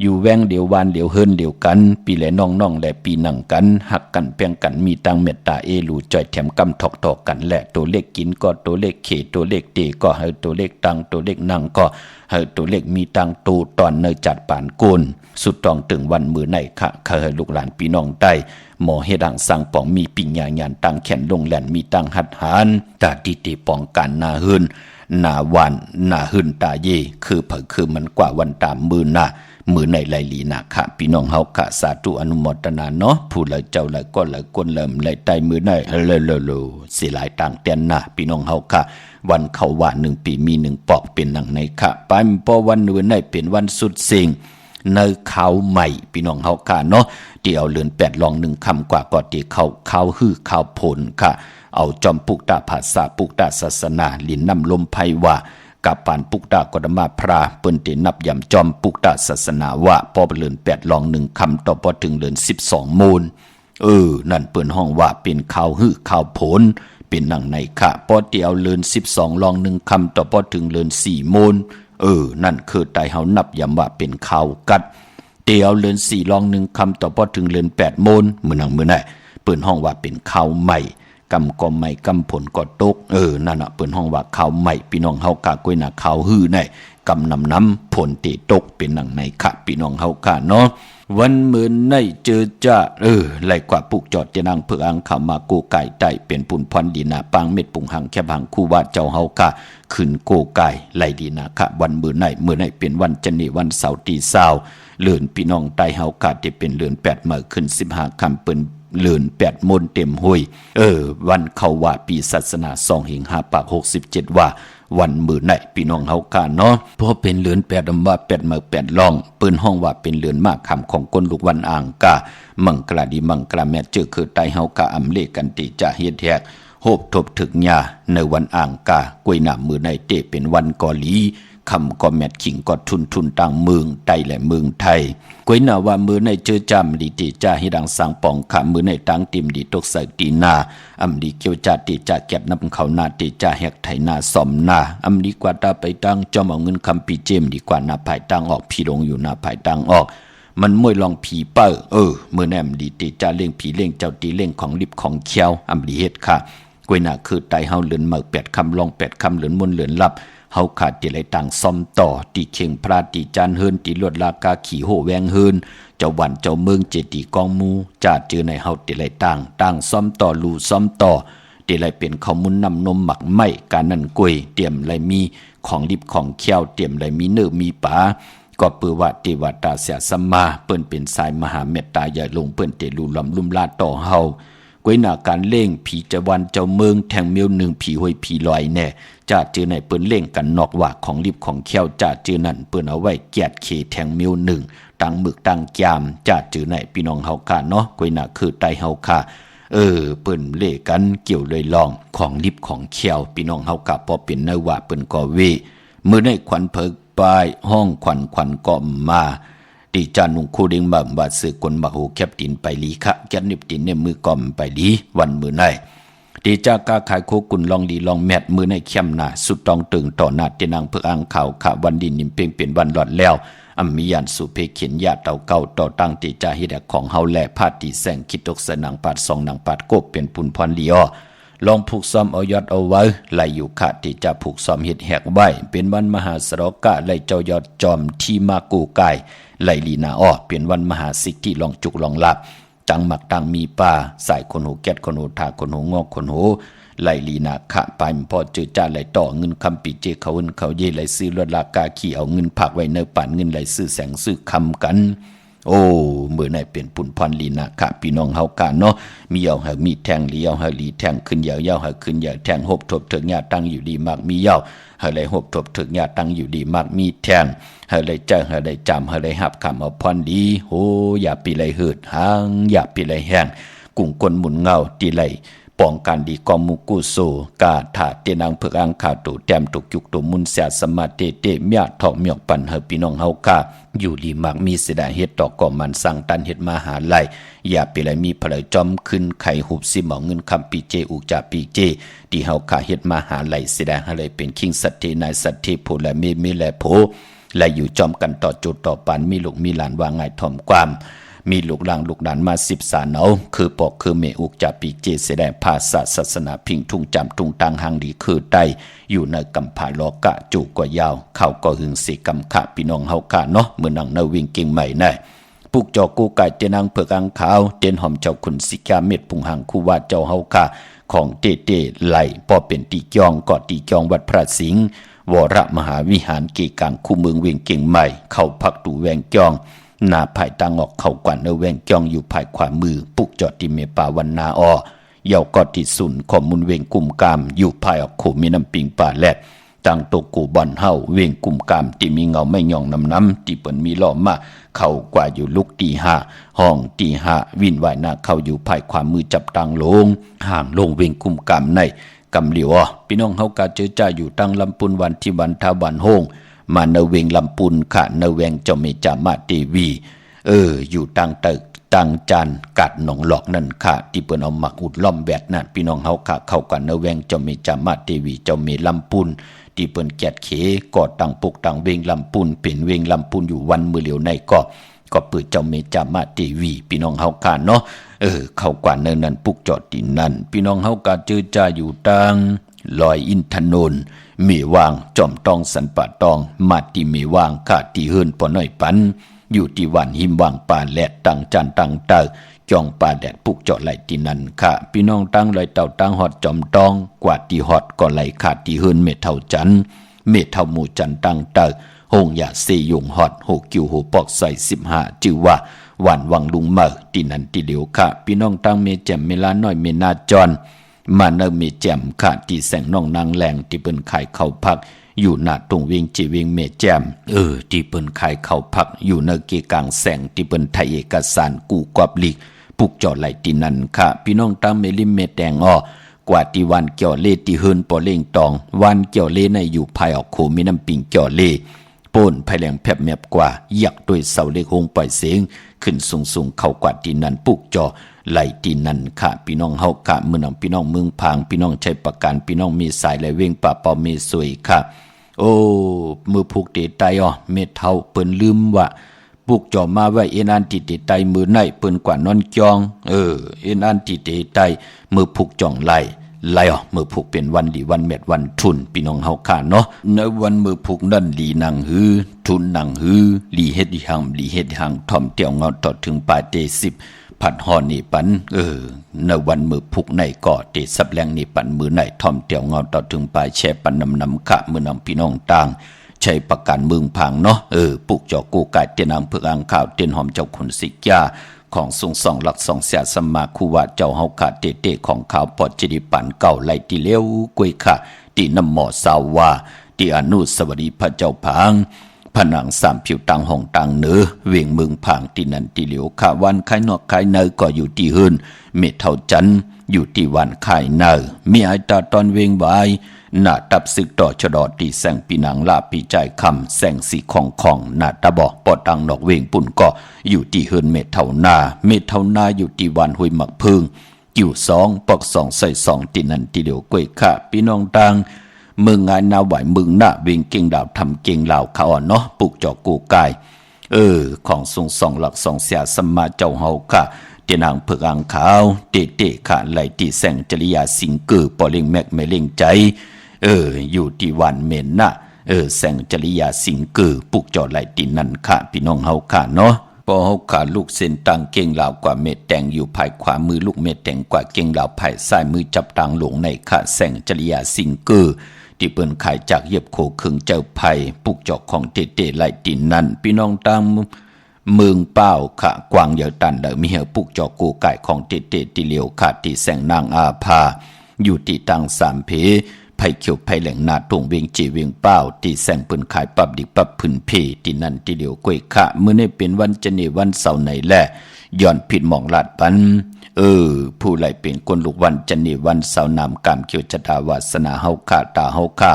อยู่แวงเดียววานเดียวเฮิรนเดียวกันปีและน้องและปีนั่งกันหักกันแป้งกันมีตังเมตตาลูจ่อยแถมกำทอกต่อกันและตัวเลขกินก็ตัวเลขเขตัวเลขเตก็เฮาตัวเลขตังตัวเลขนั่งก็เฮาตัวเลขมีตังตูตอนเนจัดปานโกนสุดต้องถึงวันมือในค่ะให้ลูกหลานพี่น้องได้หมอเฮดังสั่งปองมีปิญญาญาณตังแขนลงแหลนมีตังหัดหานตาติติปองกันนาเฮินนาวันนาหึนตาเยคือมันกว่าวันตามมือในไหลลีนะค่ะพี่น้องเฮาค่ะสาธุอนุโมทนาเนาะผู้เลยเจ้าเลยก็เลยกวนเริ่มเลยใต้มือในเลสิหลายต่างเตียนนะพี่น้องเฮาค่ะวันเขาว่า1ปีมี1ปอกเป็นหนังในค่ะไปพอวันมื้อในเป็นวันสุดสิ่งในข่าวใหม่พี่น้องเฮาค่ะเนาะเดี๋ยวเลือน8ลอง1คำกว่าก็ที่ข่าวฮือข่าวผลค่ะเอาจอมปุกตาภาษาปุกตาศาสนาลินนำลมไพว่ากับปานปุกตากฎมาพราเปิ้นเตนับยำจอมปุกตาศาสนาว่าพอเลือน8ลอง1คำต่อพอถึงเลือน12มูลนั่นเปิ้นห้องว่าเป็นข่าวฮือข่าวผลเป็นหนังในค่ะพอเตียวเลือน12ลอง1คำต่อพอถึงเลือน4มูลนั่นคือไตเฮานับยำว่าเป็นข่าวกัดเตียวเลือน4ลอง1คำต่อพอถึงเลือน8มูลมื้อนังมื้อไหนเปิ้นห้องว่าเป็นข่าวใหม่กำก็ไม่กำผลก็ตกนั่นน่ะเปิ้นห้องว่าข่าวใหม่พี่น้องเฮากะก้อยน่ะข่าวฮื้อในกำน้ำผลเตตกเป็นหนังในค่ะพี่น้องเฮากะเนาะวันมื้อในเจอจ้าไหลกว่าปุกจอดจะนั่งเพื่ออังเข้ามาโกไก่ไต้เป็นปุ่นพรดีนาปางเม็ดปุงหังแค่บางคู่ว่าเจ้าเฮากะขึ้นโกไก่ไหลดีนาค่ะวันมื้อในเป็นวันจันทร์วันเสาร์ที่20เลื่อนพี่น้องใต้เฮากะที่เป็นเลื่อน8มื้อขึ้น15ค่ำเปิ้นเลือน8มนเต็มห้วยวันเขาว่าปีศาสนา2หิง5ปาก67ว่าวันมื้อไหนพี่น้องเฮากะเนาะเพราะเป็นเลือน8อำว่า8มื้อ8ลองเปิ้นห้องว่าเป็นเลือนมากคำของคนลูกวันอ่างกะมังกลาดีมังกลาแม่เจอคือใต้เฮากะอำเลกันติจะเฮ็ดแฮกโหบทบถึกญาในวันอ่างกะกวยหน้ามื้อไหนเตเป็นวันกอลีคำก็แมทขิงก็ทุนต่างเมืองไต้และเมืองไทยกวยหน้าว่ามือในเจอจำดีติจ่าให้ดังสังปองขามือในตังติมดีตกใส่ตีนาอำดีเกียวจ่าติจ่าเก็บน้ำเขานาติจ่าแหกไถนาสอมนาอำดีกว่าตาไปตั้งจอมเอาเงินคำปีเจมดีกว่านาภายตั้งออกผีลงอยู่นาภายตั้งออกมันมวยลองผีเป้อมือแนมดีติจ่าเลี้ยงผีเลี้ยงเจ้าตีเลี้ยงของลิบของเคียวอำดีเฮ็ดค่ะกวยหน้าคือไตเฮาเลือนเมื่อ8คำลอง8คำเลือนมนเลือนลับเฮาขาดติไหลต่างซ่อมต่อตีเข่งพระตีจานเฮินตีลวดลากาขี่โหแวงเฮินเจ้าวันเจ้าเมืองเจตีกองมูจาดเจอในเฮาติไหลต่างซ่อมต่อลูซ่อมต่อติไหลเป็นข้าวมุนนำนมหมักไหมการนั่นกวยเตรียมไหลมีของดิบของเคี้ยวเตรียมไหลมีเนื้อมีปลาก็เปือว่าเทวตาเสียสัมมาเปิ้นเป็นสายมหาเมตตาใหญ่ลงเปิ้นเตลูลำลุ่มลาต่อเฮากวยหน้าการเล่งผีจะวันเจ้าเมืองแทงเมียว1ผีห้วยผีลอยแน่จ่าเจอในเปิ้นเล่งกันนอกว่าของลิบของเขี้ยวจ่าเจอนั่นเปิ้นเอาไว้แกดเคแทงเมียว1ตั้งหมึกตั้งจามจ่าเจอในพี่น้องเฮาค่ะเนาะกวยหน้าคือไตเฮาค่ะเปิ้นเล่กันเกี่ยวเลยลองของลิบของเขี้ยวพี่น้องเฮาค่ะพอเป็นเนว่าเปิ้นก็เวมื้อในขวัญเพิกปลายห้องขวัญก็มาตีจานุงคูดิงบ่บาสึกคนบักหูแคบตินไปลีคะแกนิบตินเนี่ยมือกอมไปลีวันมื้อในตีจากาขายโคกุนลองดีลองแมทมื้อในเข้มหน้าสุดต้องตึงต่อหน้าตินางเพิกอังข่าวขะวันดินนิ่มเพ่งเป็นวันหลอดแล้วอำมียานสุเพเขียนญาเต่าเก่าต่อตั้งติจาฮิดของเฮาแลพาติแสงคิดตกสนังปาด2หนังปาดกบเป็นปุนพรลีอ้อ ลองผูกซ้อมเอายอดเอาไว้ไหลอยู่ขาดที่จะผูกซ้อมเฮ็ดแหกไว้เป็นวันมหาสรกะไหลเจ้ายอดจอมที่มากูกายไหลลีนาอ้อเป็นวันมหาสิทธิลองจุกลองลับตังหมักตังมีป่าสายคนหูแก๊ดคนหูทาคนหูงอกคนหูไหลลีนาขะไปพอเจอจ้าไหลต่อเงินคำปีเจเขาเงินเขาเย่ไหลซื้อลดราคาขี่เอาเงินผักไว้เนื้อป่านเงินไหลซื้อแสงซื้อคำกันโอ้เมื่อไหนเป็นปุ่นพรลีนาค่ะพี่น้องเฮากาเนาะมีเอาหามีแทงลีเอาหาลีแทงขึ้นยาวหาขึ้นยาวแทงหบทบเถิงญาตั้งอยู่ดีมากมียาวหาไหลหบทบเถิงญาตั้งอยู่ดีมากมีแทงหาไหลเจอหาไหลจำหาไหลหับคำเอาพรดีโอ้อย่าปีไหลหืดหางอย่าปีไหลแห้งกุ้งกลหมุนเงาตีไหลป้องกันดีกอมุกุโซกาถาเตนังเพิกอังขาตูแต้มตุกยุกตุมุนเสียสมาเตเตเมียทอกเมียกปันเฮพี่น้องเฮาค่ะอยู่ดีมากมีเสดาเฮ็ดตอกก่อมันสั่งตันเฮ็ดมาหาไล่อย่าไปไหลมีพลอยจอมขึ้นไข่หุบสิหมอเงินคำปีเจอุกจาปีเจที่เฮาค่ะเฮ็ดมาหาไล่เสดาหาเลยเป็นคิงสัตเทนายสัตเทโพและมีและโพและอยู่จอมกันต่อจุดต่อปันมีลูกมีหลานว่าง่ายถ่อมความมีลูกหลานลูกหลานมา10 สาเนาคือปอกคือเมอุกจาปีเจเสดงภาษาศาสนาพิงทุ่งจำทุ่งตังหังดีคือใดอยู่ในกำผาลอกะจูกว่ายาวเข้าก็หึงสีกำขะพี่น้องเฮากะเนาะเมื่อนังนาวิ่งเก่งใหม่แน่ปุกจอกูไก่เจนังเผือกอังขาวเจนหอมเจ้าขุนสิกาเม็ดพุงหังคู่ว่าเจ้าเฮากะของเตไหลปอเป็นตีจองกอดตีจองวัดพระสิงห์วรมหาวิหารเกกังคู่เมืองเวียงเก่งใหม่เข้าพักตูแวงจองหน้าภายตางออกเข้ากว่าเนแวงจ้องอยู่ภายขวามือปุกจอดที่เมป่าวันนาอเยาวกอดที่สุนขอมุนเวงกุมกามอยู่ภายออกโขมีน้ำปิงป่าแลดตั้งโตกูบอนเฮาเวงกุมกามที่มีเงาไม่ย่องน้ำที่เปิ้นมีล้อมมาเข้ากว่าอยู่ลุกตีห้าห้องตีห้าวินไหวหน้าเข้าอยู่ภายขวามือจับตังลงห่างลงเวงกุมกามในกำเหลียวพี่น้องเฮากาเจอจ่าอยู่ตั้งลำปุนวันที่วันทาวันโฮงมาเนเวงลำปุนค่ะเนเวงเจ้าเมจามาเทวีอยู่ตั้งตึกตั้งจันกัดหนองหลอกนั่นค่ะที่เปิ้นเอามักอุดล้อมแวดนั่นพี่น้องเฮาค่ะเข้ากันเนแวงเจ้าเมจามาเทวีเจ้าเมลำปุนที่เปิ้นแกดเขก่อตั้งปุกตั้งเวงลำปุนเป็นเวงลำปุนอยู่วันมือเหลียวในก็เปิดเจ้าเมจามาเทวีพี่น้องเฮาค่ะเนาะเข้ากว่าเนินนั้นปุกจอดที่นั่นพี่น้องเฮาค่ะเจอจ่าอยู่ตั้งลอยอินทนนท์เมวางจอมตองสันป่าตองมาติเมวางขาดที่เฮิรนปอน้อยปันอยู่ที่วันหิมวางป่าแหลดตั้งจันตั้งเตอจองป่าแดดปุกเจาะไหลที่นั่นค่ะพี่น้องตั้งเลยเต่าตั้งฮอดจอมตองกว่าที่ฮอดก็ไหลขาดที่เฮิรนเมเท่าจันเมเท่าหมู่จันตั้งเตอหงยาเซยงฮอดโหกิวโหปอกใส่15จือว่าหวานวังลุงเมอที่นั่นที่เดียวค่ะพี่น้องตั้งเมแจ่มเมลาน้อยเมนาจอนมาเนมีแจ่มขาดที่แสงน้องนางแหลงที่เปิ้นขายข้าวผักอยู่หน้าตรงเวียงจีเวียงเมแจ่มที่เปิ้นขายข้าวผักอยู่ในเกกลางแสงที่เปิ้นไทยเอกสารกูกอบลีกปุกจอไหลที่นั่นค่ะพี่น้องตั้งเมลิมเมแดงกว่าที่วันเกี่ยวเล่ที่เฮิรนปอเล่งตองวันเกี่ยวเล่ในอยู่ภายออกโคมีน้ำปิงเกี่ยวเล่ป่นภายแหลงแผบแมบกว่ายักด้วยเสาเล็กหงปล่อยเสียงขึ้นสูงเข้ากว่าที่นั่นปุกจอไหลที่นั่นค่ะพี่น้องเฮากะเมืองพี่น้องเมืองพางพี่น้องใช้ประกันพี่น้องมีสายไหลเว้งป่าเปาเมสวยค่ะโอ้มือผูกเตไตเม็ดเท่าเปิ้นลืมว่าปุกจอมาไว้เอ็นอันติเตไตมือในเปิ้นกว่านอนจองเอ็นอันติเตไตมือผูกจ่องไหลมือผูกเป็นวันดีวันเม็ดวันทุนพี่น้องเฮาค่ะเนาะในวันมือผูกนั่นลีนังฮือทุนนังฮือลีเฮ็ดหังท่อมเตียวเงาต่อถึงปลายเต10ผัดห่อนี่ปันในวันมือผูกในก่อเตสับแรงนี่ปันมือในท่อมเตียวเงาต่อถึงปลายแช่ปันนำค่ะมือนำพี่น้องต่างใช้ประกันเมืองพังเนาะปุกจอกูกายเตนางเผือกอังข่าวเตนหอมเจ้าขุนสิกยาของทรงสองหลักสองเสียสมาคูว่าเจ้าเฮาขาเตของข่าวปอดจิริปันเก่าไหลที่เลี้ยวกวยค่ะที่น้ำหมอสาวาที่อนุสวรีพระเจ้าพังผนังสามผิวตังห้องตังเนื้อเวียงเมืองพังที่นั่นที่เหลียวค่ะวันคายนอกคายเนอก็อยู่ที่เฮิรนเมเท่าจันอยู่ที่วันคายเนอมีไอตาตอนเวียงบายหน้าตับซึกต่อชดอตีแสงปีนังลาปีใจคำแสงสีของหน้าตาบอกปอตังนอกเวงปุ่นก็อยู่ที่เฮิรนเมเท่านาอยู่ที่วันห้วยหมักพึ่งอยู่2ปอก2ใส่2ที่นั่นที่เดียวกวยค่ะพี่น้องตังเมืองงานนาไหวเมืองหน้าเวงเก่งดาวทำเก่งเหล่าเขาเนาะปุกจอกูกายของทรงสองหลักสองเสียสมมาเจ้าเฮาค่ะ เตียนางเผือกอ่างขาวเตะขาไหลตีแสงจริยาสิงเกือปอเล่งแมกไม่เล่งใจอยู่ที่วันเมนนะแสงจริยาสิงเกือปุกจอไหลตีนั่นค่ะพี่น้องเฮาค่ะเนาะพอเฮาขาลูกเส้นตังเก่งลาวกว่าเม็ดแตงอยู่ภายขวามือลูกเม็ดแตงกว่าเก่งลาวภายซ้ายมือจับตังหลงในค่ะแสงจริยาสิงเกือที่เปิ้นขายจากเย็บโคขึงเจ้าไผ่ปุกจอกของเตไหลตีนั่นพี่น้องตังเมืองเป้าขะกวางเหยาตันเดมีเหือปุกจอกกูไก่ของเตติเหลียวขาดที่แสงนางอาภาอยู่ที่ตังสามเพไผ่เขียวไผ่แหลงนาตรงเวียงจีเวียงเป้าที่แสงปืนขายปับดิปับพื้นเพที่นั่นที่เหลียวกวยขะเมื่อในเป็นวันจันทร์วันเสาร์ไหนแหละย้อนผิดหมองลาดปันผู้ไหลเป็นคนลูกวันจันทร์วันเสาร์นำกามเขียวชะตาวาสนาเฮาขาตาเฮาขา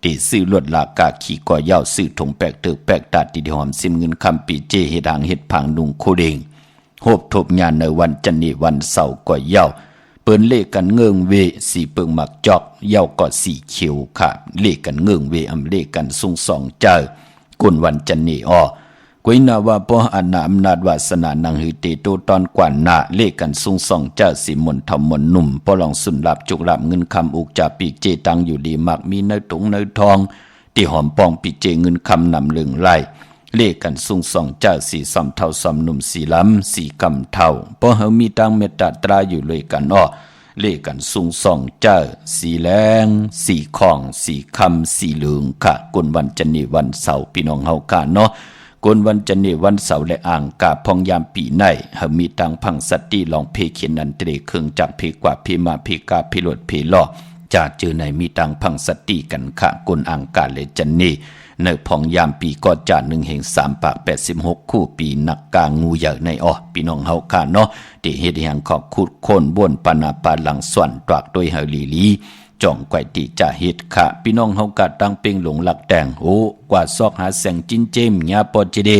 ที่ซื้อลวดลากาขี่ก่อเย้าซื้อถงแปกเติกแปกตัดที่หอมซิมเงินคำปีเจเฮ็ดหางเฮ็ดพังนุงโคเดงโหบทบงานในวันจันทร์วันเสาร์ก่อเย้าเปิ้นเลขกันเงิงเวสีเปิงหมักจอกเย้าก็สีเขียวค่ะเลขกันเงิงเวอำเลขกันสุงสองเจอกุนวันจันทร์กวยนาว่าป้ออนาอำนาจวาสนานังหือเตโตตอนกว่านาเลขกันสุงสองเจ้าสีมนทำมนหนุ่มป้อลองสุนลับจุกลับเงินคำอุกจ่าปีเจตังอยู่ดีมักมีเนื้อตุงเนื้อทองที่หอมปองปีเจเงินคำนำเลืองไล่เลขกันสุงสองเจ้าสีสอมเท่าสอมหนุ่มสีล้ำสีกำเท่าป้อเฮามีตังเมตตาตราอยู่เลยกันเลขกันสุงสองเจ้าสีแรงสีของสีคำสีเหลืองค่ะกุนวันจันทร์วันเสาร์พี่น้องเฮากะเนาะกุนวันจันทร์วันเสาร์และอ่างกาพองยามปีในเฮามีตังพังสติลองเพเขียนนันเตรเครื่องจักเพกว่าเพมาเพกาเพโลดเพลอจากเจอในมีตังพังสติกันค่ะกุนอ่างกาและจันนีในพองยามปีก็จ่า1แห่ง3ปาก86คู่ปีนักกางูใหญ่ในพี่น้องเฮาค่ะเนาะที่เฮ็ดแห่งขอบคุดโคนบ่นปานาปาหลังส่วนตรักโดยเฮาลีจ่องไกวติจะเฮ็ดค่ะพี่น้องเฮากะตั้งเป่งหลงหลักแต่งกว่าซอกหาแสงจินเจมญาปอจิเด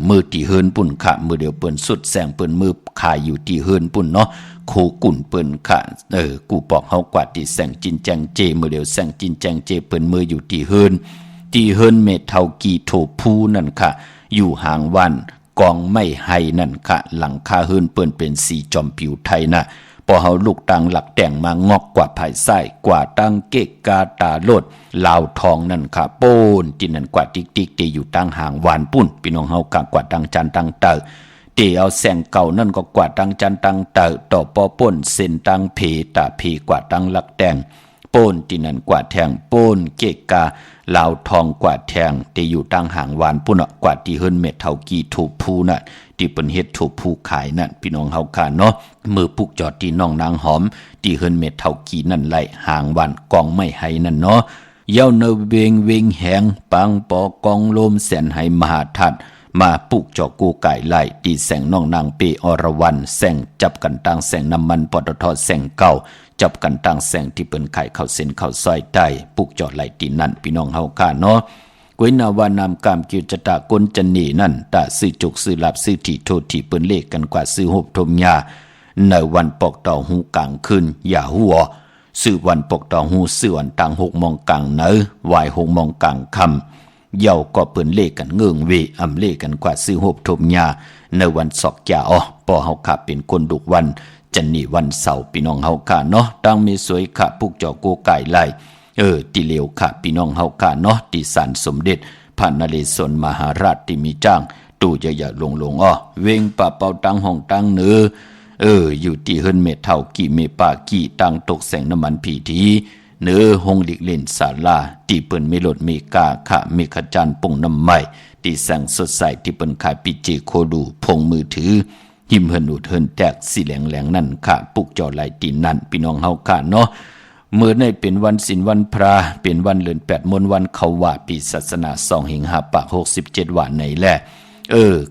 มือตีเฮินปุ่นค่ะมือเดียวเปิ้นสุดแสงเปิ้นมือขายอยู่ที่เฮินปุ่นเนาะโคกุ่นเปิ้นค่ะกูปอกเฮากว่าที่แสงจินแจงเจมือเดียวแสงจินแจงเจเปิ้นมืออยู่ที่เฮินเมทเท่ากีโถพูนั่นค่ะอยู่ห่างวันกองไม่ให้นั่นค่ะหลังคาเฮินเปิ้นเป็นสีจอมผิวไทยนะพอเฮาลูกตังหลักแต่งมางอกกว่าภายใต้กว่าตั้งเกะกาตาโลดลาวทองนั่นค่ะโป้นที่นั่นกว่าติ๊กๆที่อยู่ตั้งห่างวานปุ่นพี่น้องเฮากะกว่าตั้งจันตั้งเตอเอาแสงเก่านั่นก็กว่าตั้งจันตั้งเตอต่อปอป่นเส้นตั้งเพตาเพกว่าตั้งหลักแต่งโป้นที่นั่นกว่าแทงโป้นเกะกาลาวทองกว่าแทงที่อยู่ตั้งห่างวานปุ่นกว่าที่เฮิรนเม็ดเท่ากีถูกพูน่ะที่เปิ้นเฮ็ดถูกผู้ขายนั่นพี่น้องเฮาค่ะเนาะมือปุกจอดที่น้องนางหอมที่เฮิรนเม็ดเท่ากีนั่นไหลห่างวันกองไม่ให้นั่นเนาะเย้าเนเวงแหงปังปอกองลมแสนให้มหาทัดมาปุกจอกูไก่ไหลที่แสงน้องนางเปอรวันแสงจับกันตั้งแสงน้ำมันปตทแสงเก่าจับกันตั้งแสงที่เปิ้นขายข้าวเส้นข้าวซอยใต้ปุกจอดไหลที่นั่นพี่น้องเฮาค่ะเนาะกวยนาวานามกามกิจตากลจันนีนั่นตาซื้อจุกซื้อลับซื้อที่โทษที่เปิ้นเลขกันกว่าซื้อหบทมยาในวันปอกต่อหูกลางคืนอย่าหัวซื้อวันปอกต่อหูซื้อวันตัง6 โมงกลางเนอวาย6 โมงกลางค่ำเย้าก็เปิ้นเลขกันเงิงเวอำเลขกันกว่าซื้อหบทมยาในวันศอกยาปอเฮาค่ะเป็นคนดุกวันจันนีวันเสาร์พี่น้องเฮาค่ะเนาะตั้งมีสวยค่ะปุกจอโกไก่ไล่ติเลวค่ะพี่น้องเฮาค่ะเนาะที่ศาลสมเด็จพระนเรศวรมหาราชที่มีจ้างตู่ใหญ่ๆลงเวงป่าเป่าตังห้องตังเนื้ออยู่ที่เฮิรนเมทเท่ากี่เมปากี่ตังตกแสงน้ำมันผีทีเนื้อหงหลีกเล่นศาลาที่เปิ้นเมลดเมกาค่ะเมขจันปุ่งน้ำใหม่ที่แสงสดใสที่เปิ้นขายปิเจโคดูพงมือถือหิมเฮินอุดเฮินแตกสีแหลงนั่นค่ะปุกจอไหลตีนั่นพี่น้องเฮาค่ะเนาะเมื่อในเป็นวันศีลวันพระเป็นวันเดือน8 มนวันเขาว่าปีศาสนา2 หิงหาปาก67วันในแล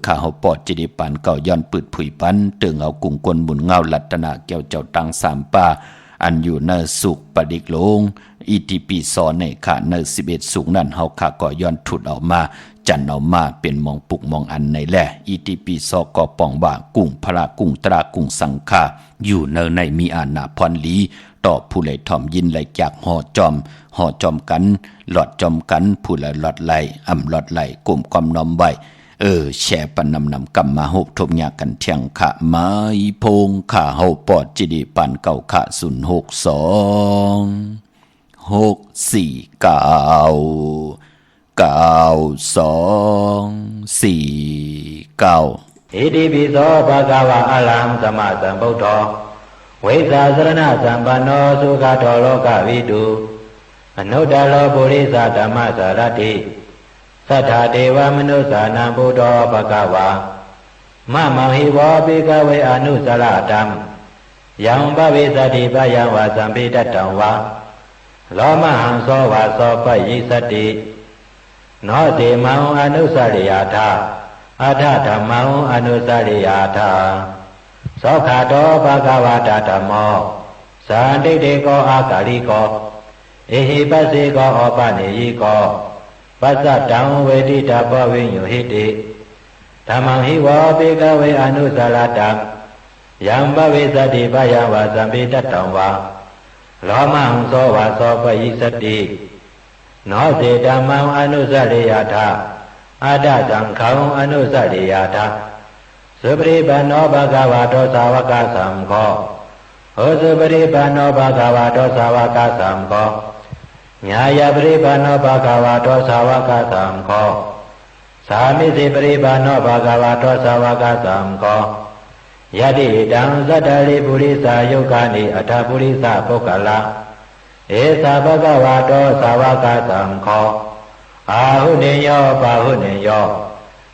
ข้าเฮาปอดจิดิปันเก่าย้อนปืดผุยปันเติงเอากุ่งกลบุญเงาลัตนาแก้วเจ้าตัง3 ป่าอันอยู่ในสุขประดิกลงอิติปิโสในค่ะใน11สุขนั่นเฮาค่ะก็ย้อนถุดออกมาจันเอามาเป็นมองปุกมองอันในแลอิติปิโสก็ปองว่ากุ้งพระกุ้งตรากุ้งสังฆาอยู่ในมีอาณาพรลีต่อผู้ไหลทอมยินไหลจากห่อจอมกันหลอดจอมกันผู้ไหลหลอดไหลหลอดไหลกลุ่มความน้อมไว้ แช่ปันนำกำมาหบทบยากันเที่ยงขะไม้พงข่าเฮาปอดจิดีปันเก่าขะ062 อิติปิโสภะคะวะอะระหังสัมมาสัมพุทโธเวสาสรณะสัมปันโนสุขโตโลกวิทูอนุตตโรปุริสธรรมสารถิสัทธาเทวมนุสสานังพุทโธภะคะวามะมังหิวะภิกขเวอนุสรตัมยังภวิสติปยังวะสัมภิตตังวะโลมหังโสวะโสปยิสติโนติมังอนุสริยธาอัฏฐธัมมังอนุสริยธาโสขโตภะคะวะตะธัมโมสันติเตโกอากาลิโกเอหิปัสสิโกอปนิยิโกปัสสะตังเวทิตาภวิญโยหิติธัมมังหิวะภิกขเวอนุสรตัมยังภวิสติปยังวะสัมภิตตังวะโลมหังโสวะโสปยิสติโนติธัมมังอนุสริยธาอัฏฐสังฆังอนุสริยธาสุปริปันโนภะคะวะโตสาวกสังโฆโหสุปริปันโนภะคะวะโตสาวกสังโฆญาญาปริปันโนภะคะวะโตสาวกสังโฆสามิสิปริปันโนภะคะวะโตสาวกสังโฆยะติตังสัตตลิปุริสายุกานิอัฏฐปุริสปุคคละเอสะภะคะวะโตสาวกสังโฆอาหุเนโยปาหุเนโย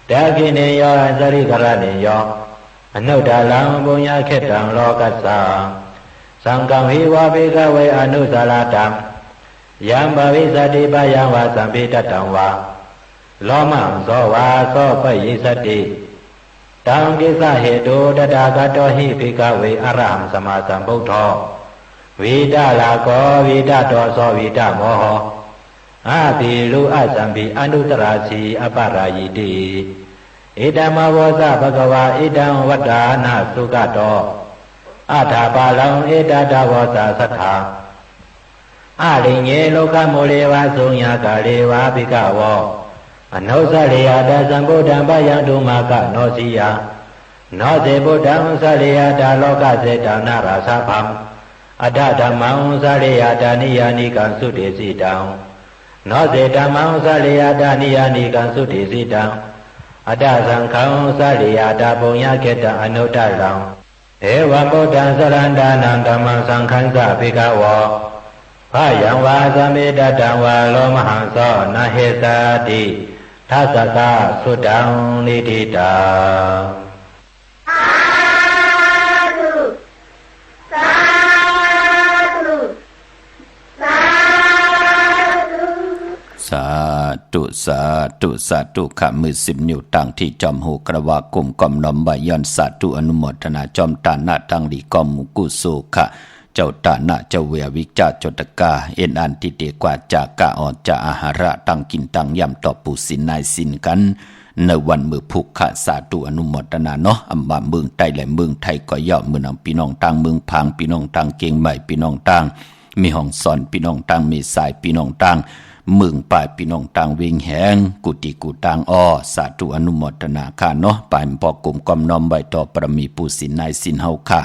ตะกิเนโยอสริกรเนโยอนุตตลังปุญญเขตังโลกัสสะสังฆังหิวะภิกขเวอนุสรตัมยังภวิสติปยังวะสัมภิตตังวะโลมังโสวะโสปยิสติตังกิสะเหตุตถาคตหิภิกขเวอรหังสัมมาสัมพุทโธวิตาลาโกวิตาโตโสวิตาโมโหอาภิลุอสัมภิอนุตตราสีอปารายิติอิตัมมวสะภะคะวะอิตังวัฏฐานาสุขโตอัฏฐปาลังอิตตาวสะสัทธาอาลิเงโลกโมเลวะสุญญากาเลวะภิกขวะอนุสริยตสัมพุทธังปยังตุมากะโนสิยาโนเสพุทธังสริยตาโลกเสตานาราสะพัมอัฏฐธัมมังสริยตานิยานิกังสุติสิตังโนเสธัมมังสริยตานิยานิกังสุติสิตังอัฏฐสังฆังสริยตาปุญญเขตังอนุตตรังเอวะพุทธังสรันดานังธัมมังสังฆังสะภิกขวะพยังวาสัมภิตตังวะโลมหังโสนะเหสติทัสสะสุตังนิทิตาสาธุสาธุสาธุข้ามือ10 นิ้วตั้งที่จอมหูกระวากลุ่มกอมน้อมใบย้อนสาธุอนุโมทนาจอมตาหน้าตั้งดีกอมมุกุสุขะเจ้าตาหน้าเจ้าเวียวิจาจตกาเอ็นอันที่เดกว่าจากกะออนจะอาหาระตั้งกินตั้งยำต่อปูสินนายสินกันในวันมือพุกขะสาธุอนุโมทนาเนาะอำมาเมืองใต้และเมืองไทยก็ย่อมมือนำพี่น้องต่างเมืองพังพี่น้องต่างเก่งใหม่พี่น้องต่างมีห้องสอนพี่น้องต่างมีสายพี่น้องต่างเมืองป่ายพี่น้องต่างเวียงแหงกุฏิกูต่างอ้อสาธุอนุโมทนาค่ะเนาะป่ายปอกลุ่มกอมน้อมใบต่อประมีปูสินนายสินเฮาค่ะ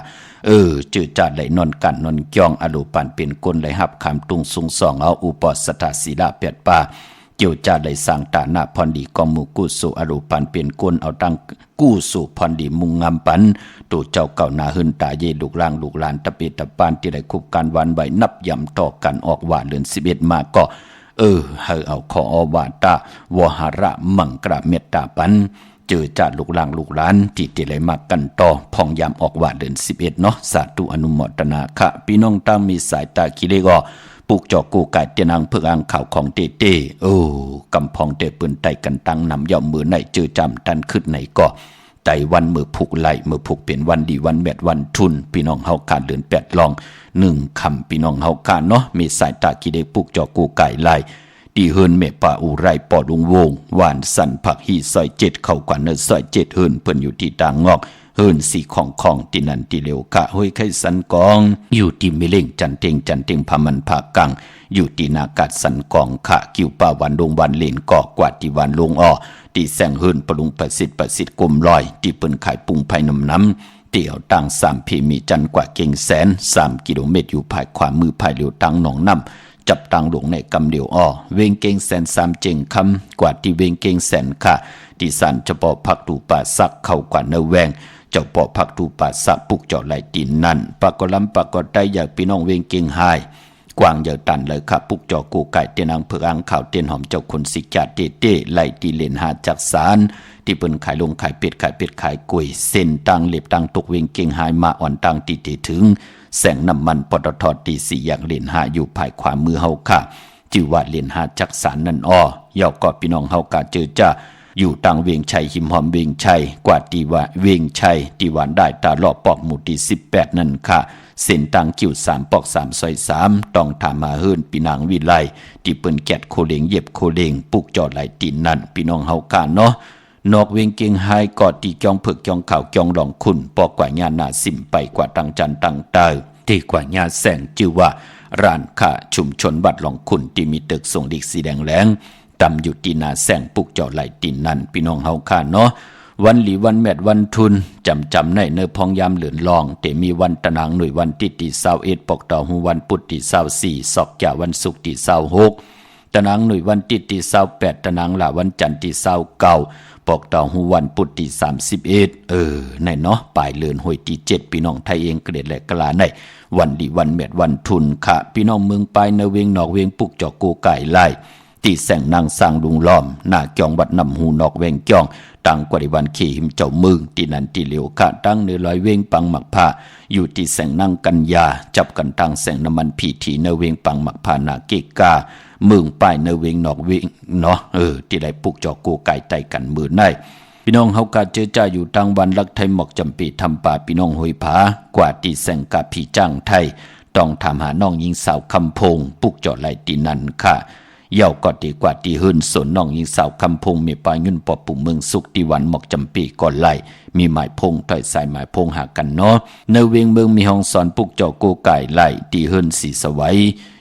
จือจัดไหลนอนกันนอนเกี่ยงอโลปันเป็นกลไหลหับคำตุงสุงสองเอาอุปสถาศีลาเปียดป่าเกี่ยวจัดไหลสร้างตาหน้าพรดีกอมมุกุสุอโลปันเป็นกลเอาตั้งกู้สู่พรดีมุงงามปันตัวเจ้าเก่านาหึนตาเยลูกล่างลูกหลานตะเปตะปานที่ได้คุบการวันใบนับย่ำต่อกันออกว่าเดือน11มาก็ให้เอาขออวาตาวหาระมังกระเมตตาปันเจอจัดลูกหลางลูกหลานที่ติเลยมากันต่อพองยามออกว่าเดือน11เนาะสาธุอนุโมทนาค่ะพี่น้องตามมีสายตาคิเลก็ปุกจอกกูไก่เตียนังเพื่ออ่างข่าวของเต้กำพองเตปืนไตกันตั้งนำย่อมมือในเจอจำตันขึ้นไหนก็ไตวันมือผูกไหลมือผูกเป็นวันดีวันแมดวันทุนพี่น้องเฮาการเดือน8ลอง1คำพี่น้องเฮาการเนาะมีสายตาคิเลปุกจอกกูไก่ไหลดีเฮินเมป่าอุไรปอดุงวงหวานสันผักฮีซอย7เข้ากว่าเนื้อซอย7เฮินเพิ่นอยู่ที่ต่างงอกเฮินสีของที่นันที่เร็วกะห้วยไข่สันกองอยู่ที่มิเล่งจันเต็งพามันผากังอยู่ที่นากาศสันกองขะคิวป่าวันดงวันเลนกอกกว่าที่วันลงอ้อ ตีแสงเฮินปรุงประสิทธิ์กลมลอยที่เปิ้นขายปรุงภายน้ำเตี่ยวตั้ง3 พีมีจันกว่าเก่งแสน3 กิโลเมตรอยู่ภายขวามือภายเหลียวตั้งหนองน้ำจับตังหลงในกำเดียวอ้อเวงเก่งแสน3เจงคำกว่าที่เวงเก่งแสนค่ะที่สันเฉพาะพักตูป่าซักเข้ากว่าเนแวงเจ้าปอพักตูป่าซักปุกเจาะไหลตีนนั่นปากก็ล้ำปากก็ได้อยากพี่น้องเวงเก่งหายกวางเยอะตันเลยค่ะปุกเจาะกูไก่เตียนอังเผือกอังข่าวเตียนหอมเจ้าคนสิกาเต้ไหลตีเลนหาจากสารที่เปิ้นขายลงขายเป็ดขายกุยเส้นตังเล็บตังตกเวงเก่งหายมาอ่อนตังตีถึงแสงน้ำมันปตทตี4อย่างเลนหาอยู่ภายขวามือเฮาค่ะจิว่าเลนหาจากสารนั่นอ้อยาวก็พี่น้องเฮากะเจอจ้าอยู่ตังเวียงชัยหิมหอมเวียงชัยกว่าตีว่าเวียงชัยตีหวานได้ตาลอปอกหมู่ที่18นั่นค่ะเส้นตังคิว3ปอก3ซอย3ต้องถามมาเฮิรนพี่นางวิไลที่เปิ้นแกดโคเลงเย็บโคเลงปุกจอดไหลตีนนั่นพี่น้องเฮากะเนาะนอกเวียงเก่งไฮกอดตีจองเผือกจองข่าวจองหลองคุณปอกกว่าญาณาสิมไปกว่าตังจันตังเตอที่กว่าญาแสงชื่อว่าร้านค้าชุมชนบัดหลองคุณที่มีตึกส่งดิกสีแดงแหลงตำอยู่ที่นาแสงปุกเจาะไหลตีนนั่นพี่น้องเฮาค่ะเนาะวันหลีวันแมดวันทุนจำในเนอพองยามเหลือนลองแต่มีวันตะนางหน่วยวันที่21ปกต่อหูวันพุธที่24ศอกจ่าวันศุกร์ที่26ตะนางหน่วยวันที่28ตะนางละวันจันทร์ที่29ปกต่อหูวันพุธที่31ในเนาะปลายเลือนหวยที่7พี่น้องไทยเองเกรดและกลาในวันหลีวันแมดวันทุนค่ะพี่น้องเมืองปลายเนเวงนอกเวงปุกเจาะโกไก่ไล่ที่แสงนางสร้างลุงล้อมหน้าจองวัดนำหูนอกเวงจ้องตั้งกว่าดิวันขี่หิมเจ้ามึงที่นันที่เหลียวกะตั้งเนื้อลอยเวงปังหมักผ้าอยู่ที่แสงนางกัญญาจับกันตั้งแสงน้ำมันผีถีเนื้อเวงปังหมักผ้านาเกกามึงป้ายเนื้อเวงนอกเวงเนาะที่ได้ปุกจอกูไก่ไตกันมือได้พี่น้องเฮากะเจอจ้าอยู่ทางวันลักไทยหมอกจำปีทำป่าพี่น้องหอยผากว่าที่แสงกะผีจ้างไทยต้องถามหาน้องยิงสาวคำพงปุกจอไหลตีนันค่ะเย่าก็ดีกว่าที่หื่นสนน้องยิงสาวคำพงมีปลายุ่นปอปุ่มเมืองสุกที่วันหมอกจำปีก่อนไล่มีหมายพงถอยสายหมายพงหากันเนาะในเวียงเมืองมีห้องสอนปุกจอโกไก่ไล่ที่หื่นสีสวัย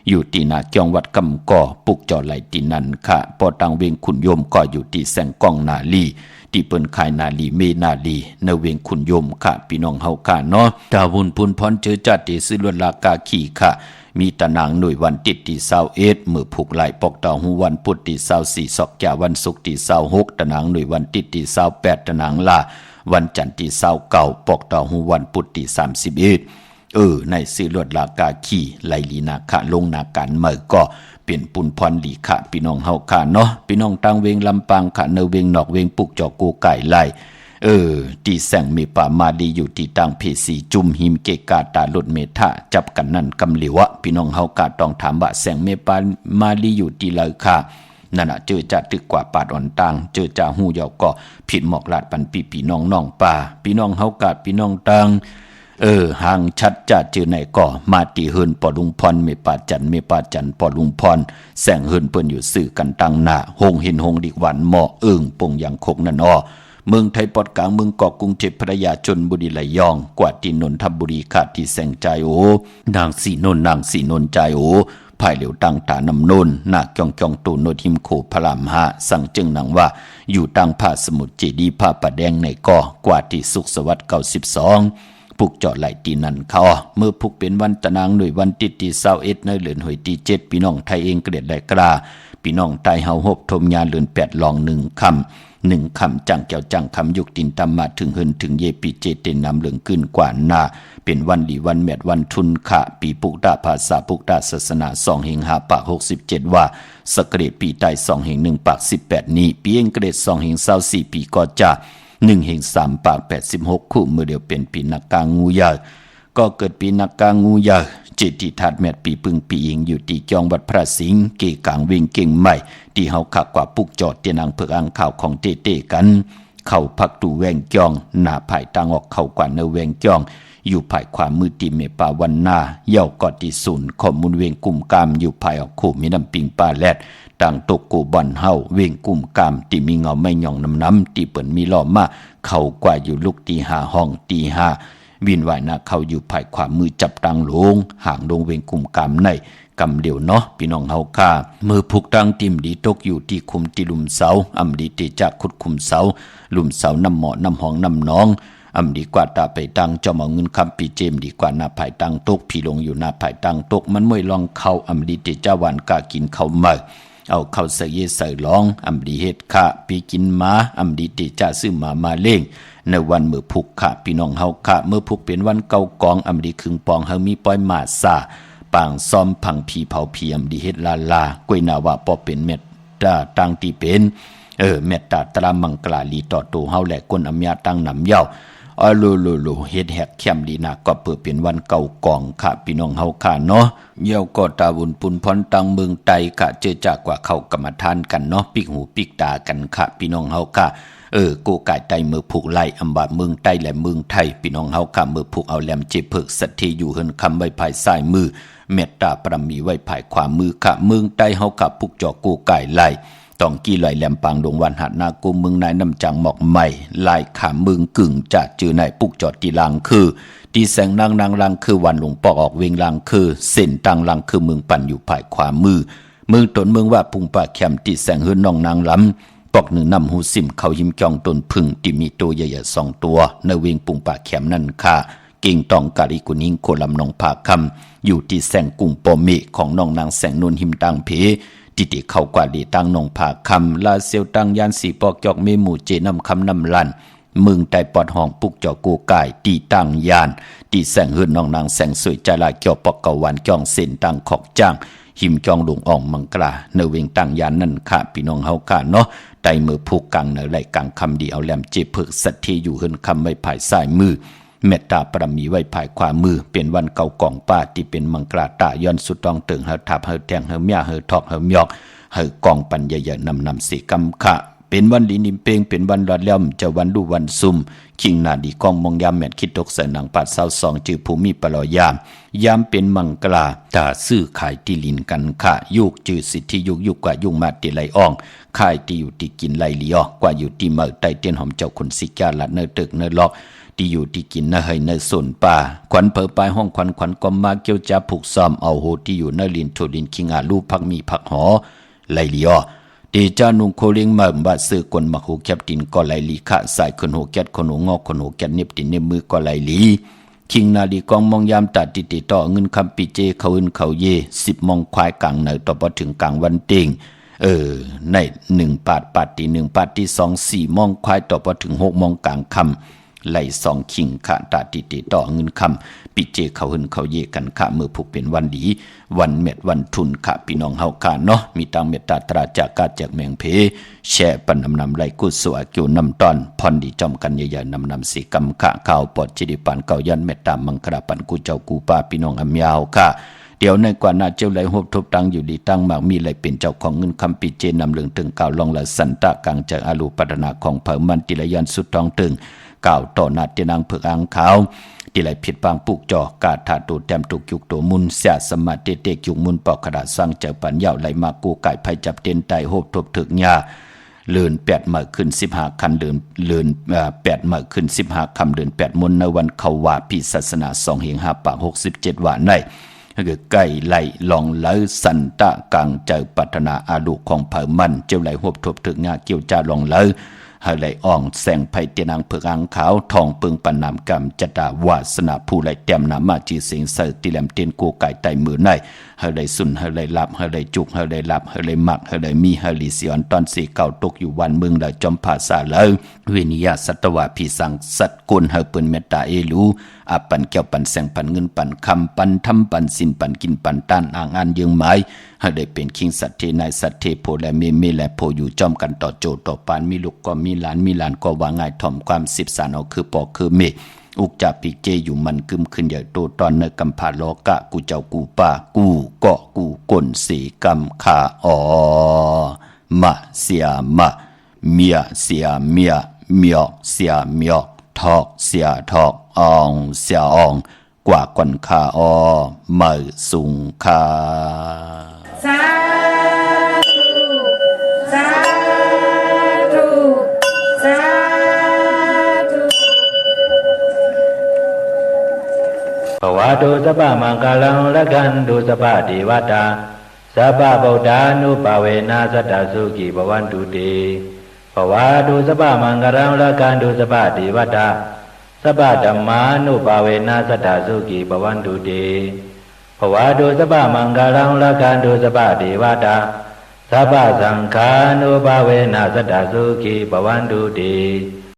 อยู่ที่นาจองวัดกำก่อปุกจอไหลตีนันค่ะปอตังเวียงขุนโยมก็อยู่ที่แสงกองนาลีที่เปิ้นขายนาลีเมนาลีในเวียงขุนโยมค่ะพี่น้องเฮาค่ะเนาะดาวุนพุนพรเจอจัดที่ซื้อลวนลากาขี่ค่ะมีตะนางหน่วยวันติดที่21มือผูกไหลปอกต่อหูวันพุธที่24ศอกจ่าวันศุกร์ที่26ตะนางหน่วยวันติดที่28ตะนางลาวันจันทร์ที่29ปอกต่อหูวันพุธที่31ในซื้อลวดลากาขี่ไหลลีนาคะลงนาการเมื่อก็เปลี่ยนปุนพรลีค่ะพี่น้องเฮาค่ะเนาะพี่น้องตังเวงลำปางค่ะเนเวงนอกเวงปุกจอกูไก่ไล่ที่แสงมีป่ามาดีอยู่ที่ตังเพสีจุมหิมเกกาตาลุดเมทะจับกันนั่นกำเหลียวะพี่น้องเฮากะต้องถามว่าแสงเมปามาดีอยู่ที่เลยค่ะนั่นน่ะเจอจะตึกกว่าปาดอ่อนตังเจอจะหูยาวก็ผิดหมอกลาดปันปีน้องป่าพี่น้องเฮากะพี่น้องตังห่างชัดจะเจอไหนก็มาตีเฮินปอลุงพรเมปาจันปอลุงพรแสงเฮินเปิ้นอยู่สื่อกันตังหน้าหงเห็นหงดิกหวันหมอปงอย่างคกนั่นอ้อเมืองไทยปอดกลางเมืองเกาะกรุงเทพพระยาชนบุรีระยองกว่าที่นนทบุรีขาดที่แสงใจนางสีนนใจภายเหลียวตังตานำนนนาจองตูโนทิมโคพระรามหาสั่งจึงนางว่าอยู่ตังผ้าสมุทรเจดีผ้าปะแดงในก่อกว่าที่สุขสวัสดิ์92ปุกเจาะไหลตีนันเขาเมื่อปุกเป็นวันตะนางหน่วยวันติดที่21ในเดือนหอยที่7พี่น้องไทยเองเกลียดและกล้าพี่น้องไทยเฮาฮบทมยาเดือน8ลอง1คำจังแก้วจังคำยุกตินตามมาถึงเฮินถึงเยปีเจเตนนำเหลืองขึ้นกว่าหน้าเป็นวันหลีวันแมดวันทุนขะปีปุกดาภาษาปุกดาศาสนา2 เฮง5 ปาก67ว่าสกเกรดปีใต้2 เฮง1 ปาก18นี้ปีเองเกรด2 เฮง24ปีก็จะ1 เฮง3 ปาก86คู่มือเดียวเป็นปีนักกางูยาก็เกิดปีนักกางูยาเจติทัดแมดปีปึงปีอิงอยู่ที่จองวัดพระสิงห์เกกางเวงเก่งใหม่ที่เฮาขักกว่าปุกจอดเตียนางเผือกอ่างข่าวของเต้กันเข้าพักตูแวงจองหน้าภายตางออกเข้ากว่าเนแวงจองอยู่ภายขวามือตีเมปาวันนาเย่ากอดที่ศูนย์ข้อมูลเวงกลุ่มกามอยู่ภายออกคู่มีน้ำปิงปลาแลดต่างตกกูบอนเฮาเวงกลุ่มกามที่มีเงาไม่หย่องน้ำที่เปิ่นมีล้อมาเข้ากว่าอยู่ลูกตี5ห้องตี5วินวายนาเขาอยู่ภายขวามือจับตังหลงห่างลงเวงกลุ่มกามใน กำเดียวเนาะพี่น้องเฮาค่ามือผูกตั้งติ่มดีตกอยู่ที่คุมที่ลุมเสาอำดีติจากขุดคุมเสาลุมเสาน้ำหมอน้ำหองน้ำน้องอำดีกว่าตาไปตังเจ้าเอาเงินคำปีเจมดีกว่าหน้าภายตังตกพี่ลงอยู่หน้าภายตังตกมันไม่ลองเข้าอำดีติเจ้าวันกะกินเข้ามาเอาเข้าเสยเสยร้องอำดีเฮ็ดค่ะปีกินมาอำดีติจะซื้อมาเล่งในวันมือผูกค่ะพี่น้องเฮาค่ะเมื่อผูกเป็นวันเก่ากองอำดีคึงปองเฮามีปอยมาซาปางซ้อมพังผีเผาเพียมดีเฮ็ดลากวยนาวาปอเป็นเม็ดตาตังที่เป็นเม็ดตาตรามังกลาลีต่อตัวเฮาและคนอำยาตั้งนำเย้าลูเฮ็ดแหกเข้มดีนะก็เปิดเป็นวันเก่ากองค่ะพี่น้องเฮาค่ะเนาะเยี่ยวก็ตาบุญปุนพรตังเมืองไตค่ะเจอจากกว่าเข้ากรรมฐานกันเนาะปิกหูปิกตากันค่ะพี่น้องเฮาค่ะกูกายไตมือผูกไล่อำบาเมืองไตและเมืองไทยพี่น้องเฮาค่ะมือผูกเอาแหลมเจเพิกสัตทีอยู่เฮินคำไว้ภายซ้ายมือเมตตาปรมีไว้ภายขวามือค่ะเมืองไตเฮาค่ะปุกจอกูกายไล่ต้องกี้ลอยแหลมปางดวงวันหัดนากูเมืองนายน้ำจังหมอกใหม่ลายขาเมืองกึ่งจะจือในปุกจอดตีลังคือตีแสงนางลังคือวันหลวงปอกออกเวงลังคือเส้นตังลังคือเมืองปั่นอยู่ภายขวามือเมืองตนเมืองว่าปุงป่าแคมตีแสงเฮือนน้องนางล้ำปอกหนึ่งนำหูซิมเขายิ้มจองตนพึ่งที่มีตัวใหญ่ๆ2 ตัวในเวงปุงป่าแคมนั่นค่ะเก่งตองกาลิกุนิงโคลำนองผาคำอยู่ที่แสงกุ้งปอเมของน้องนางแสงนุนหิมตังเพติติเข้ากว่าดีตั้งนองผาคำลาเซียวตั้งยานสีปอกจอกเมหมู่เจนำคำนำลันมึงไตปอดห้องปุกจอกกูกายตีตั้งยานตีแสงเฮือนน้องนางแสงสวยใจลาเกี่ยวปอกเกาวันจองเส้นตั้งขอกจ้างหิมจองหลวงอ่องมังกลาเนเวงตั้งยานนั่นค่ะพี่น้องเฮาค่ะเนาะไตมือผูกกังเนไหลกังคำดีเอาแหลมเจเพิกสัตทีอยู่เฮือนคำไว้ภายซ้ายมือเมตตาปรมีไว้ภายขวามือเป็นวันเก่ากองป้าที่เป็นมังกลาตาย้อนสุดตองตึงเฮาทับเฮาแทงเฮาเมียเฮาทอกเฮาหยอกเฮากองปัญญาๆนำสีกำค่ะเป็นวันลีนิมเปงเป็นวันรอดย่อมจะวันดูวันซุ่มคิงนาดีกองมองยามแม่นคิดตกใส่หนังปัดเศร้า2จือภูมิปลอยยามเป็นมังกลาตาซื้อขายที่ลินกันค่ะยุกจือสิทธิยุกกว่ายุงมาติไหลอ่องขายที่อยู่ที่กินไหลลีออกกว่าอยู่ที่เมืองใต้เตียนหอมเจ้าคนสิกาละเนอตึกเนอลอกที่อยู่ที่กินเนอเฮยเนอส่วนป่าขวัญเผอปลายห้องขวัญก็มาเกี่ยวจับผูกซ้อมเอาโหที่อยู่เนอลินโทลินคิงอาลูพักมีพักหอไหลลีออตีจานุงโคเลียงมาบาซื้อกวนมักหูแคบตินก็ไหลลีขะใส่คนหูแกดคนหูงอกคนหูแกดเน็บตินเน็บมือก็ไหลลีคิงนาดีกองมองยามตัดติต่อเงินคำปีเจเขาอื่นเขาเย10 โมงควายกลางเนอต่อพอถึงกลางวันเต็งใน1 ปาดที่1 ปาดที่2 4 โมงควายต่อพอถึง6 โมงกลางคำไหล2 คิงขะตัดติต่อเงินคำปีเจเขาอื่นเขาเยกันขะมือผูกเป็นวันดีวันเม็ดวันทุนค่ะพี่น้องเฮาค่ะเนาะมีตังเมตตาตราจากกาจากแมงเพแช่ปันนำไรกุศลเกี่ยวนำตอนพรดีจอมกันใหญ่ๆนำสีกำขะข่าวปอดจิริปันเก่ายันเมตตามังคราปันกูเจ้ากูป้าพี่น้องอำยาวค่ะเดี๋ยวในกว่านาเจ้าไหลหบทบตังอยู่ดีตั้งมากมีไหลเป็นเจ้าของเงินคำปีเจนำเลืองถึงก่าวลองละสันตะกลางจากอาลูปัตนาของเผ่ามันติละยันสุดทองตึงก่าวต่อนาเตนางเผือกอ่างขาวที่ไหลผิดปางปุกจอกาถาตูแต้มตุกยุกตัวมุนเสียสมาธิเตกยุกมุนปอกขดาสร้างเจอปัญญาไหลมากูไก่ไผจับเต็นไตโหบทบถึกยาเลื่อน8 มื้อขึ้น15 คันเลื่อน8 มื้อขึ้น15 คำเดือน8 มุนในวันเขาว่าพิศาสนา2เฮง5 ปาก67 ว่าในคือไก่ไหลลองไหลสันตะกลางเจอปัฒนาอาลูของเผ่ามันเจ้าไหลโหบทบถึกยาเกี่ยวจาลองไหลเฮาไหลอ่องแสงไผเตียนางเผือกอ่างขาวทองปึงปันนามกรรมจตาวาสนาผู้ไหลเต็มนามาจีเสียงเสติแหลมเตียนกูไก่ไตมือในเฮาไหลสุนเฮาไหลหลับเฮาไหลจุกเฮาไหลหลับเฮาไหลมักเฮาไหลมีเฮาลิสิออนตอนสีเก่าตกอยู่วันมึงไหลจอมภาษาเลยเวนิยาสัตวะพิสังสัตกุลเฮาเปิ้นเมตตาเอลูอปันแก้วปันแสงปันเงินปันคำปันทำปันสินปันกินปันต้านอ่างอันยืงไม้เฮาได้เป็นคิงสัตเทนายสัตเทโพและเมและโพอยู่จอมกันต่อโจต่อปานมีลูกก็มีหลานก็ว่าง่ายถ่อมความ10 สานเอาคือปอคือเมอุกจับปีเจอยู่มันกึมขึ้นใหญ่โตตอนในกำพาโลกะกูเจ้ากูป่ากูเกาะกูก้นสีกำขามะเสียมะเมียเสียเมียเมียเสียเมียทอกเสียทอกอองเสียอองกว่าก่อนขามือสูงขาสาธุสาธุสาธุ ภว าโตสัพพมังคลังละกันตุสัพพเทวตาสัพพะพุทธานุภาเวนะสัตตสุขีภวันตุเตภวาตุสัพพมังคลังละกันตุสัพพเทวตาสัพพะธัมมานุภาเวนะสัตตสุขีภวันตุเตภวาตุสัพพมังคลังละกันตุสัพพเทวตาสัพพะสังฆานุภาเวนะสัตตสุขีภวันตุเต